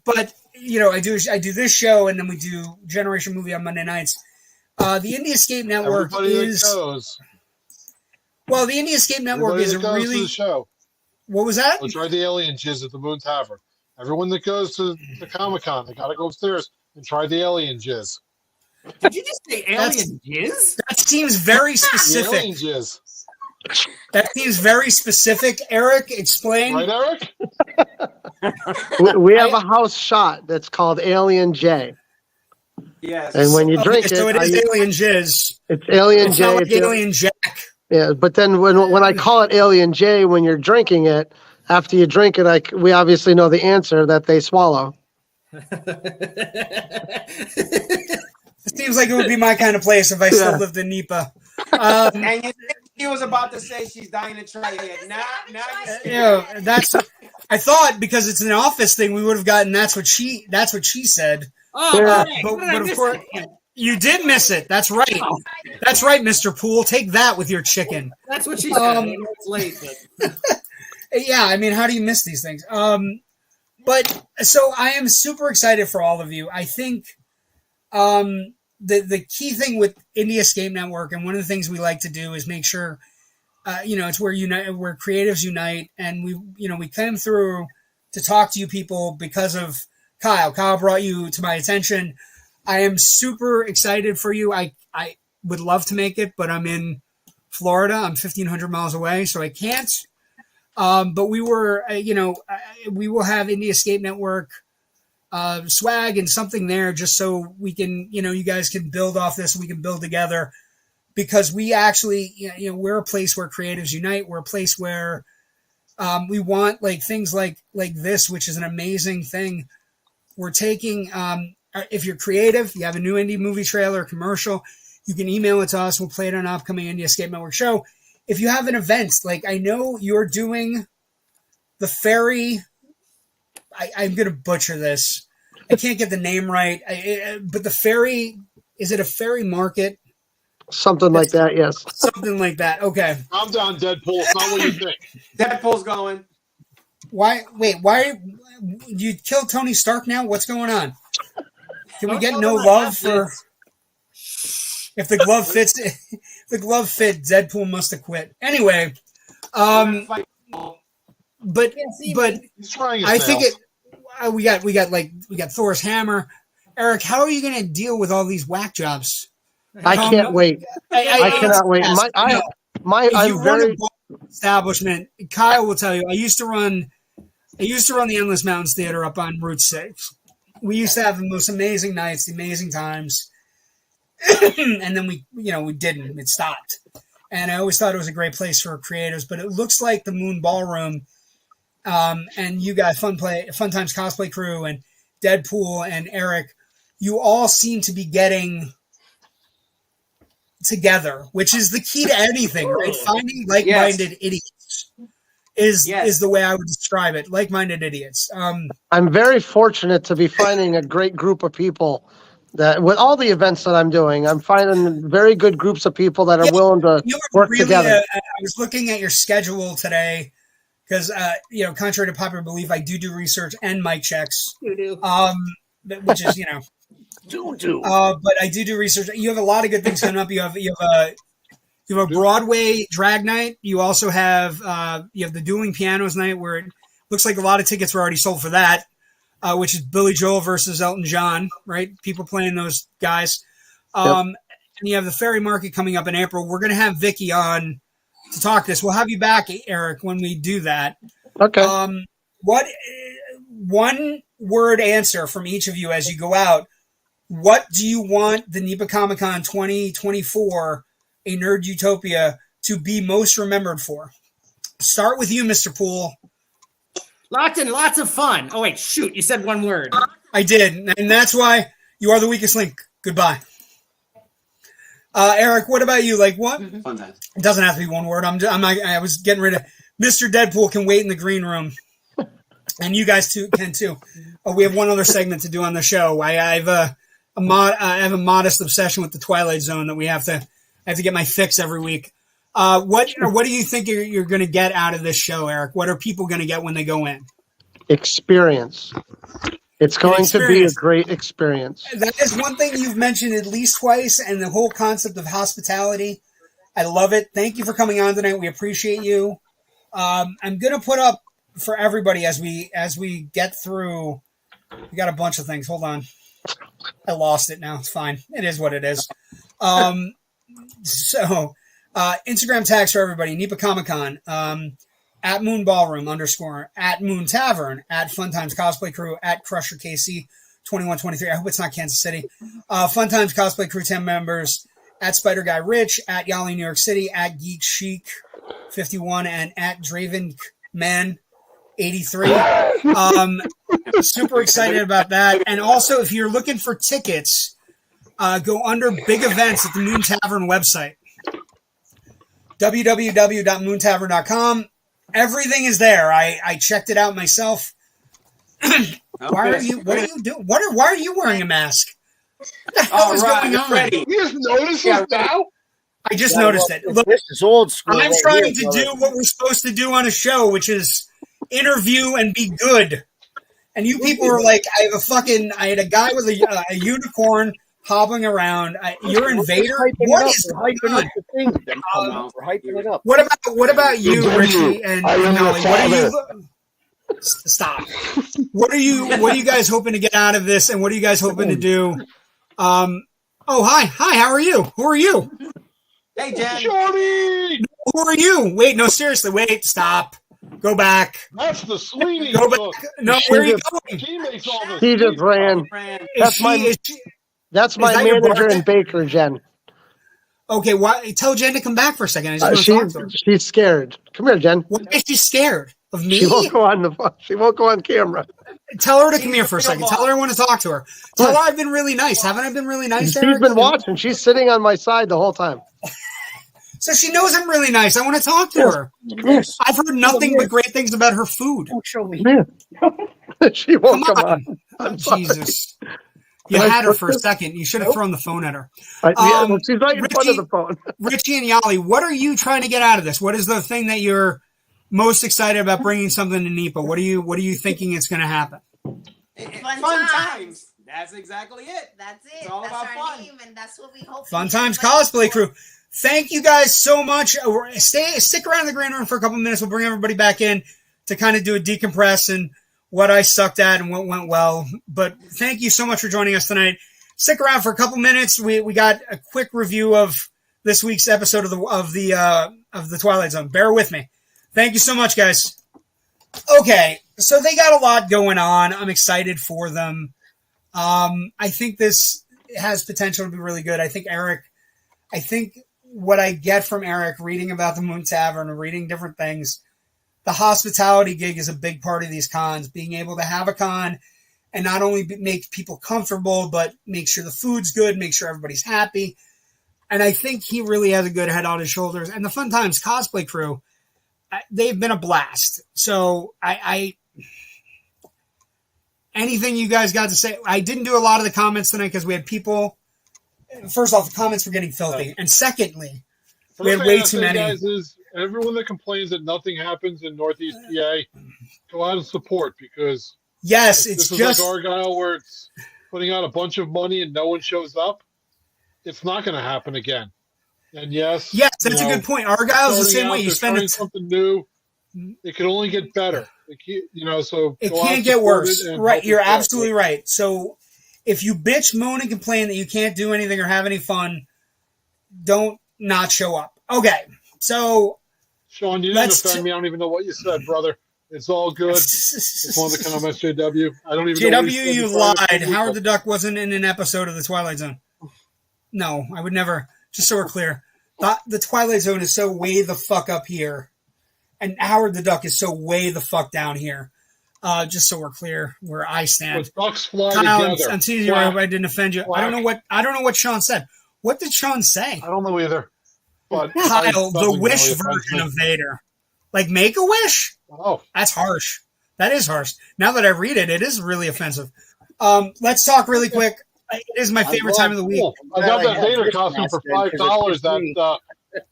But I do this show, and then we do Generation Movie on Monday nights. The Indie Escape Network is the Indie Escape Network Everybody is a that goes to really. the show. What was that? Let's try the alien jizz at the Moon Tavern. Everyone that goes to the Comic-Con, they gotta go upstairs and try the alien jizz. Did you just say alien jizz? That seems very The specific. alien jizz. That seems very specific. Eric, explain. Right, Eric? We have a house shot that's called Alien J. Yes. And when you drink so it is alien jizz. it's Alien It's J. not like it's Alien Jack. Yeah, but then when I call it Alien J, when you're drinking it, after you drink it, we obviously know the answer that they swallow. It seems like it would be my kind of place if I still lived in NEPA. And you think he was about to say she's dying to try it. Now That's. I thought because it's an office thing, we would have gotten. That's what she said. Oh, Yeah. dang, But, what did I but of miss course, again? you did miss it. That's right. That's right, Mr. Poole. Take that with your chicken. That's what she said. It's late, but Yeah, I mean, how do you miss these things? But so I am super excited for all of you. I think the key thing with Indie Escape Network, and one of the things we like to do is make sure, it's where creatives unite, and we came through to talk to you people because of Kyle. Kyle brought you to my attention. I am super excited for you. I would love to make it, but I'm in Florida. I'm 1,500 miles away, so I can't. But we were, we will have Indie Escape Network swag and something there just so we can, you guys can build off this. We can build together because we actually, we're a place where creatives unite. We're a place where we want like things like this, which is an amazing thing. We're taking, if you're creative, you have a new indie movie trailer, commercial, you can email it to us. We'll play it on an upcoming Indie Escape Network show. If you have an event, like I know you're doing the ferry, I'm going to butcher this. I can't get the name right, but the ferry, is it a ferry market? Something like that, yes. Something like that. Okay. I'm down, Deadpool. It's not what you think. Deadpool's going. Why you kill Tony Stark now? What's going on? Can we get no love for? If the glove fits, Deadpool must have quit. Anyway, but He's trying his I think nails. we got Thor's hammer. Eric, how are you going to deal with all these whack jobs? I can't wait. I cannot wait. If you I'm run very a bar establishment, Kyle will tell you. I used to run the Endless Mountains Theater up on Route 6. We used to have the most amazing nights, the amazing times. And then we didn't. It stopped. And I always thought it was a great place for creators, but it looks like the Moon Ballroom, and you guys, Funtimes Cosplay Crew, and Deadpool, and Eric, you all seem to be getting together, which is the key to anything, right? Finding like-minded idiots is the way I would describe it. Like-minded idiots. I'm very fortunate to be finding a great group of people that with all the events that I'm doing, I'm finding very good groups of people that are willing to work together. I was looking at your schedule today because, contrary to popular belief, I do research and mic checks. you do. Which is, but I do research. You have a lot of good things coming up. You have a Broadway drag night. You also have the Dueling Pianos night where it looks like a lot of tickets were already sold for that. Which is Billy Joel versus Elton John, right? People playing those guys. And you have the ferry market coming up in April. We're going to have Vicky on to talk this. We'll have you back, Eric, when we do that. Okay. What one word answer from each of you as you go out? What do you want the NEPA Comic-Con 2024, a Nerd Utopia, to be most remembered for? Start with you, Mr. Poole. Lots and lots of fun. Oh, wait, shoot. You said one word. I did, and that's why you are the weakest link. Goodbye. Eric, what about you? Like what? Funtimes. It doesn't have to be one word. I was getting rid of Mr. Deadpool can wait in the green room, and you guys can too. We have one other segment to do on the show. I have a modest obsession with the Twilight Zone that I have to get my fix every week. What do you think you're going to get out of this show, Eric? What are people going to get when they go in? Experience. It's going to be a great experience. That is one thing you've mentioned at least twice, and the whole concept of hospitality. I love it. Thank you for coming on tonight. We appreciate you. I'm going to put up for everybody as we get through. We got a bunch of things. Hold on. I lost it now. It's fine. It is what it is. So Instagram tags for everybody. NEPA Comic-Con. At Moon Ballroom _ at Moon Tavern, at Funtimes Cosplay Crew, at Crusher KC 2123. I hope it's not Kansas City. Funtimes Cosplay Crew 10 members, at Spider Guy Rich, at Yollie New York City, at Geek Chic 51, and at Draven Man 83. Super excited about that. And also, if you're looking for tickets, go under big events at the Moon Tavern website. www.moontavern.com. Everything is there. I checked it out myself. Why are you doing? Why are you wearing a mask? What the hell is going on? Ready. You just noticed it now? I just noticed it. Look, This is old school. I'm right trying here, to do what we're supposed to do on a show, which is interview and be good. And you people are like, I had a guy with a unicorn hobbling around. You're Invader. What is going on? We're hyping it up. What about you, Richie and Yollie? What are you? Stop. What are you guys hoping to get out of this, and what are you guys hoping to do? Oh, hi, how are you? Who are you? Hey, Jen. Johnny! Who are you? Wait, no, seriously, wait, stop. Go back. That's the Sweeney. Go back. No, where are you going? He makes all the He just ran. That's my that your manager birthday? and baker, Jen. Okay, why? Tell Jen to come back for a second. I just want to talk to her. She's scared. Come here, Jen. Why is she scared of me? She won't go on camera. Tell her to come here for a second. Tell her I want to talk to her. Tell her I've been really nice. Haven't I been really nice, She's Eric? been watching. She's sitting on my side the whole time. So she knows I'm really nice. I want to talk to her. Yes. I've heard nothing but great things about her food. Don't show me. She won't Come come on. on. Oh, I'm sorry. Jesus. You had her for a second. You should have thrown the phone at her. She's right in front of the phone. Richie and Yollie, what are you trying to get out of this? What is the thing that you're most excited about bringing something to NEPA? What are you thinking it's going to happen? Fun times. That's exactly it. That's it. It's all that's about our fun. name, and that's what we hope. Funtimes Cosplay Crew. Thank you guys so much. Stick around in the green room for a couple minutes. We'll bring everybody back in to kind of do a decompress and what I sucked at and what went well. But thank you so much for joining us tonight. Stick around for a couple minutes. We got a quick review of this week's episode of the Twilight Zone. Bear with me. Thank you so much, guys. Okay, so they got a lot going on. I'm excited for them. I think this has potential to be really good. I think what I get from Eric reading about the Moon Tavern and reading different things, the hospitality gig is a big part of these cons. Being able to have a con and not only make people comfortable, but make sure the food's good, make sure everybody's happy. And I think he really has a good head on his shoulders. And the Funtimes Cosplay Crew, they've been a blast. So anything you guys got to say? I didn't do a lot of the comments tonight because we had people. First off, the comments were getting filthy. And secondly, we had way too many. Guys, is everyone that complains that nothing happens in Northeast PA, go out and support, because yes, it's this just is like Argyle where it's putting out a bunch of money and no one shows up. It's not going to happen again. And yes, that's a good point. Argyle's the same way. You spend something new. It can only get better. So it can't get worse. Right, you're absolutely right. So If you bitch, moan, and complain that you can't do anything or have any fun, don't not show up. Okay, so Sean, you didn't offend me. I don't even know what you said, brother. It's all good. Just wanted to comment, JW. I don't even know. JW, you lied. Howard the Duck wasn't in an episode of the Twilight Zone. No, I would never. Just so we're clear, the Twilight Zone is so way the fuck up here, and Howard the Duck is so way the fuck down here. Just so we're clear where I stand. But ducks fly Kyle, together. I'm teasing you. I hope I didn't offend you. Quack. I don't know what Sean said. What did Sean say? I don't know either. But Kyle, the Wish version of Vader, like Make a Wish. Oh, that's harsh. That is harsh. Now that I read it, it is really offensive. Let's talk really quick. It is my favorite time of the week. I got that Vader costume for $5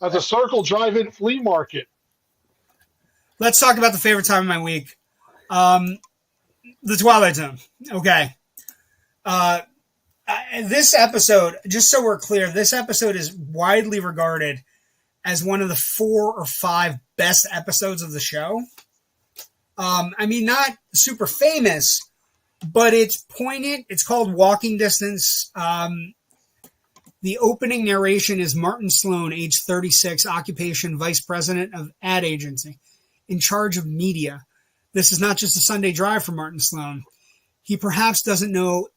at the Circle Drive-In Flea Market. Let's talk about the favorite time of my week. The Twilight Zone. Okay. This episode, just so we're clear, this episode is widely regarded as one of the 4 or 5 best episodes of the show. I mean, not super famous, but it's poignant. It's called Walking Distance. The opening narration is Martin Sloan, age 36, occupation vice president of ad agency, in charge of media. This is not just a Sunday drive for Martin Sloan. He perhaps doesn't know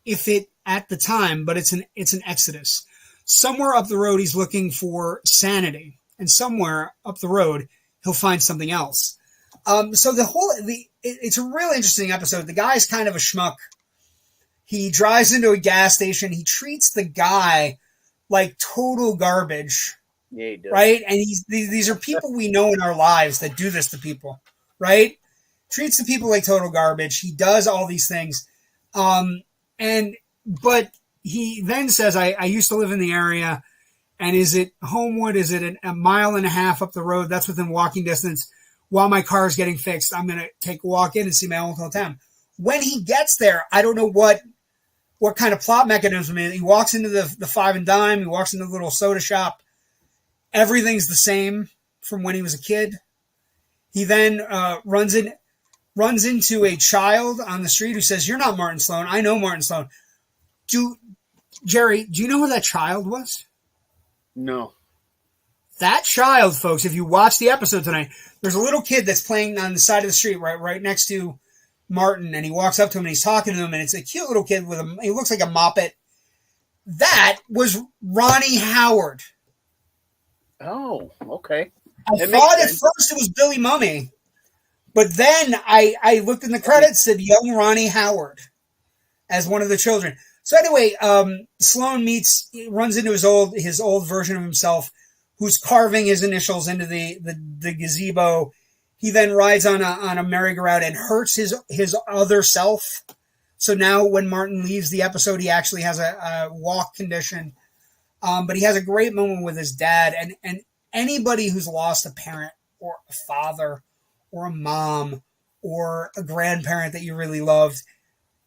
if it at the time, but it's an exodus. Somewhere up the road, he's looking for sanity, and somewhere up the road, he'll find something else. So it's a really interesting episode. The guy's kind of a schmuck. He drives into a gas station. He treats the guy like total garbage. Yeah, he does. Right? And these are people we know in our lives that do this to people, right? Treats the people like total garbage. He does all these things. But he then says, I used to live in the area, and is it Homewood? Is it a mile and a half up the road? That's within walking distance. While my car is getting fixed, I'm going to take a walk in and see my old hometown. When he gets there, I don't know what kind of plot mechanism it is. He walks into the Five and Dime. He walks into the little soda shop. Everything's the same from when he was a kid. He then runs into a child on the street who says, "You're not Martin Sloan. I know Martin Sloan." Jerry, do you know who that child was? No. That child, folks, if you watch the episode tonight, there's a little kid that's playing on the side of the street right next to Martin, and he walks up to him and he's talking to him, and it's a cute little kid he looks like a moppet. That was Ronnie Howard. Oh, okay. I thought at first it was Billy Mummy, but then I looked in the credits, said young Ronnie Howard as one of the children. So anyway, Sloan runs into his old version of himself, who's carving his initials into the gazebo. He then rides on a merry-go-round and hurts his other self. So now when Martin leaves the episode, he actually has a walk condition. But he has a great moment with his dad. And anybody who's lost a parent or a father or a mom or a grandparent that you really loved,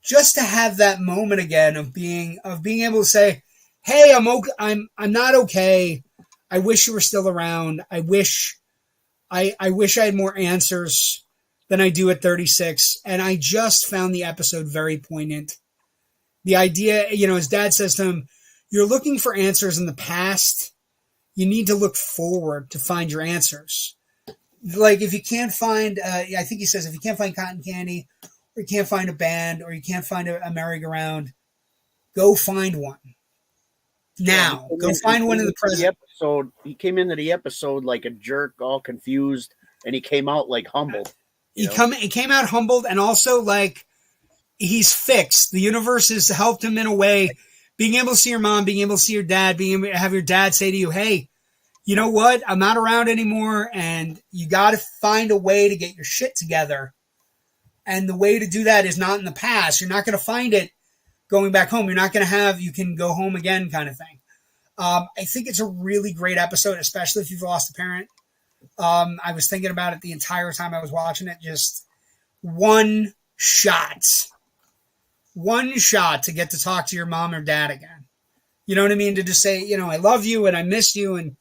just to have that moment again of being able to say, "Hey, I'm not okay. I wish you were still around. I wish I had more answers than I do at 36." And I just found the episode very poignant. The idea, his dad says to him, "You're looking for answers in the past. You need to look forward to find your answers." Like if you can't find, I think he says, if you can't find cotton candy, or you can't find a band, or you can't find a merry-go-round, go find one. Now, go find one in the present. He came into the episode like a jerk, all confused, and he came out like humbled. He came out humbled, and also like he's fixed. The universe has helped him in a way. Being able to see your mom, being able to see your dad, being able to have your dad say to you, "Hey, you know what? I'm not around anymore, and you got to find a way to get your shit together." And the way to do that is not in the past. You're not going to find it going back home. You're not going to have "you can go home again" kind of thing. I think it's a really great episode, especially if you've lost a parent. I was thinking about it the entire time I was watching it. Just one shot to get to talk to your mom or dad again. You know what I mean? To just say, "I love you and I miss you and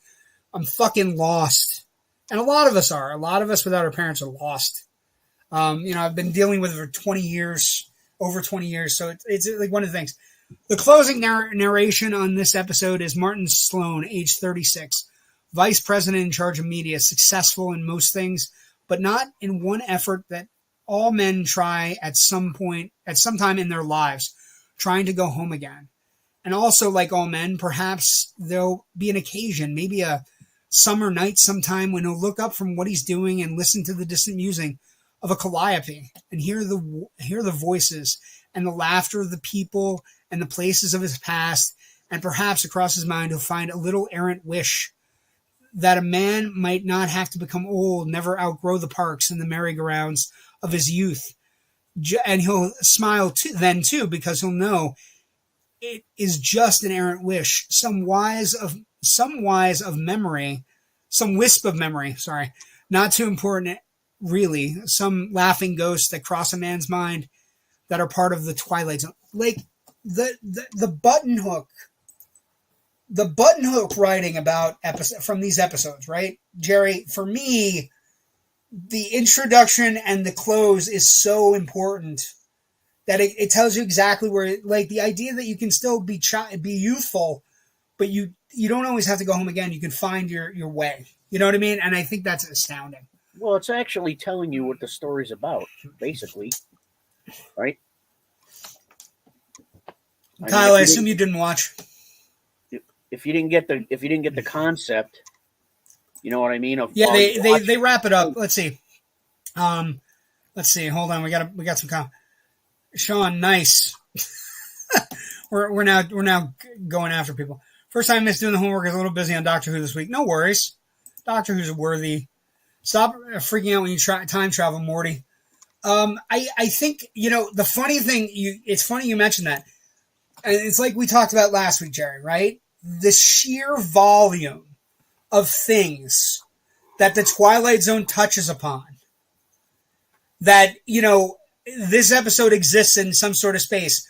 I'm fucking lost." And a lot of us are. A lot of us without our parents are lost. I've been dealing with it for 20 years. over 20 years. So it's like one of the things. The closing narration on this episode is Martin Sloan, age 36, vice president in charge of media, successful in most things, but not in one effort that all men try at some time in their lives, trying to go home again. And also, like all men, perhaps there'll be an occasion, maybe a summer night sometime, when he'll look up from what he's doing and listen to the distant musing of a calliope and hear the voices and the laughter of the people and the places of his past. And perhaps across his mind, he'll find a little errant wish that a man might not have to become old, never outgrow the parks and the merry-go-rounds of his youth. And he'll smile then too, because he'll know it is just an errant wish, some wisp of memory, sorry, not too important, really, some laughing ghosts that cross a man's mind that are part of the Twilight Zone. Like the button hook writing about from these episodes, right? Jerry, for me, the introduction and the close is so important that it tells you exactly where, like, the idea that you can still be youthful, but you don't always have to go home again. You can find your way. You know what I mean? And I think that's astounding. Well, it's actually telling you what the story's about, basically, right? Kyle, I assume you didn't watch. If you didn't get the concept, you know what I mean? Yeah, they wrap it up. Let's see. Let's see. Hold on. We got some. Sean, nice. we're now going after people. First time I missed doing the homework. I was a little busy on Doctor Who this week. No worries. Doctor Who's worthy. Stop freaking out when you time travel, Morty. I think, the funny thing, it's funny you mentioned that. And it's like we talked about last week, Jerry, right? The sheer volume of things that the Twilight Zone touches upon. That, this episode exists in some sort of space.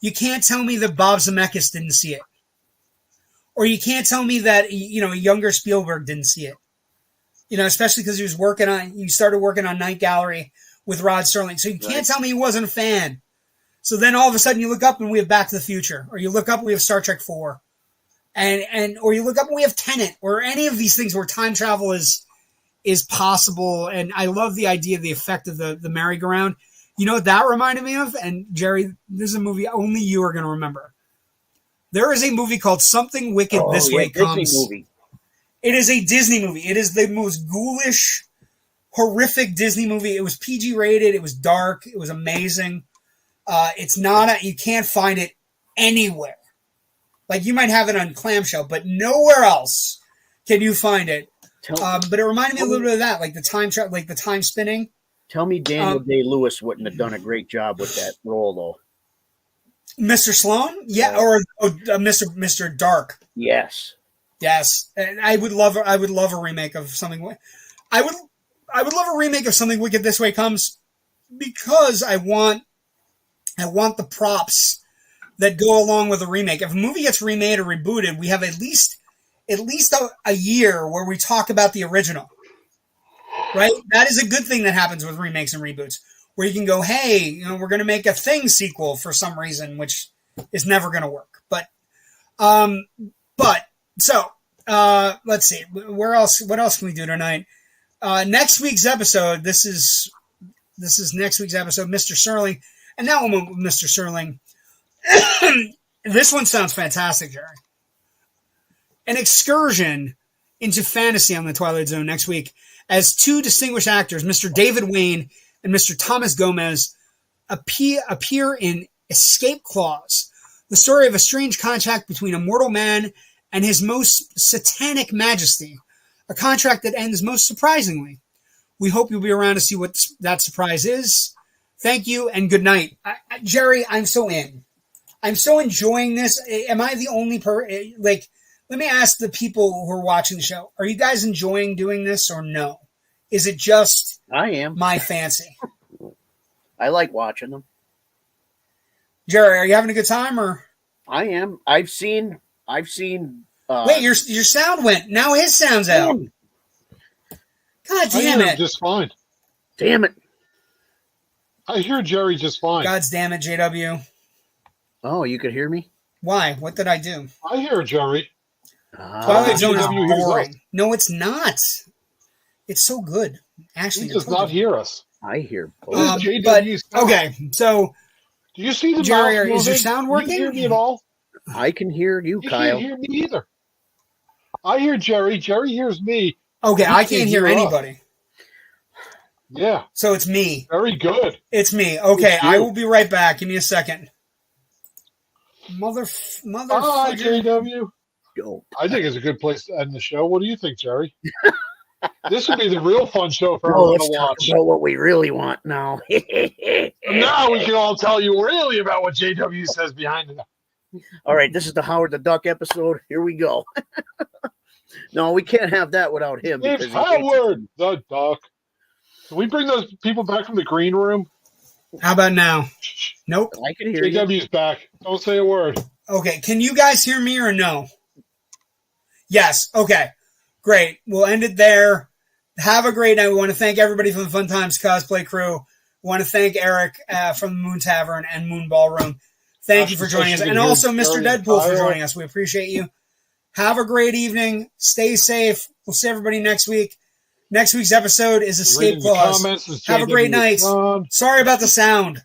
You can't tell me that Bob Zemeckis didn't see it. Or you can't tell me that, a younger Spielberg didn't see it. Especially because he started working on Night Gallery with Rod Serling. So you can't tell me he wasn't a fan. So then all of a sudden you look up and we have Back to the Future. Or you look up and we have Star Trek 4. Or you look up and we have Tenet. Or any of these things where time travel is possible. And I love the idea of the effect of the merry-go-round. You know what that reminded me of? And Jerry, this is a movie only you are going to remember. There is a movie called Something Wicked This Way Comes. Disney movie. It is a Disney movie. It is the most ghoulish, horrific Disney movie. It was PG rated. It was dark. It was amazing. It's not you can't find it anywhere. Like, you might have it on Clamshell, but nowhere else can you find it. But it reminded me a little bit of that, like the time spinning. Tell me Daniel Day-Lewis wouldn't have done a great job with that role, though. Mr. Sloan? Yeah, or Mr. Dark. Yes. Yes. And I would love a remake of something. I would love a remake of Something Wicked This Way Comes, because I want the props that go along with a remake. If a movie gets remade or rebooted, we have at least a year where we talk about the original. Right? That is a good thing that happens with remakes and reboots, where you can go, hey, we're going to make a Thing sequel for some reason, which is never going to work. But let's see. What else can we do tonight? Next week's episode, this is next week's episode, Mr. Serling. And that one with Mr. Serling. This one sounds fantastic, Jerry. An excursion into fantasy on the Twilight Zone next week, as two distinguished actors, Mr. David Wayne and Mr. Thomas Gomez, appear in Escape Clause, the story of a strange contract between a mortal man and his most satanic majesty, a contract that ends most surprisingly. We hope you'll be around to see what that surprise is. Thank you and good night. Jerry, I'm so in. I'm so enjoying this. Am I the only let me ask the people who are watching the show, are you guys enjoying doing this or no? Is it just I am my fancy? I like watching them. Jerry, are you having a good time or? I am. I've seen Wait, your sound went. Now his sound's out. God damn it. Just fine. Damn it. I hear Jerry just fine. God damn it, JW. Oh, you could hear me? Why? What did I do? I hear Jerry. Twilight Zone is JW hears us. boring. No, it's not. It's so good. Actually, He it's does so not good. hear us. I hear both. This is But JW's sound. okay, so Do you see the Jerry, mouth is your moving? sound You working? hear me at all? I can hear you, You Kyle. can't hear me either. I hear Jerry. Jerry hears me. okay, You I can't can't hear hear us. anybody. Yeah, So it's me. very good. It's me. Okay, It's I you. will be right back. Give me a second. Mother. Hi, JW. Go. I think it's a good place to end the show. What do you think, Jerry? This would be the real fun show for Oh, everyone let's to talk watch. about what we really want now. Now we can all tell you really about what JW says behind it. All right, this is the Howard the Duck episode. Here we go. No, we can't have that without him. It's because he hates Howard the Duck. Can we bring those people back from the green room? How about now? Nope. it. I can hear you. JW's back. Don't say a word. Okay, can you guys hear me or no? Yes. Okay. Great. We'll end it there. Have a great night. We want to thank everybody from the Funtimes Cosplay Crew. We want to thank Eric from the Moon Tavern and Moon Ballroom. Thank you for joining us. And also Mr. Deadpool for joining us. We appreciate you. Have a great evening. Stay safe. We'll see everybody next week. Next week's episode is Escape Reading the Clause. comments is Have a great JW night. Con. Sorry about the sound.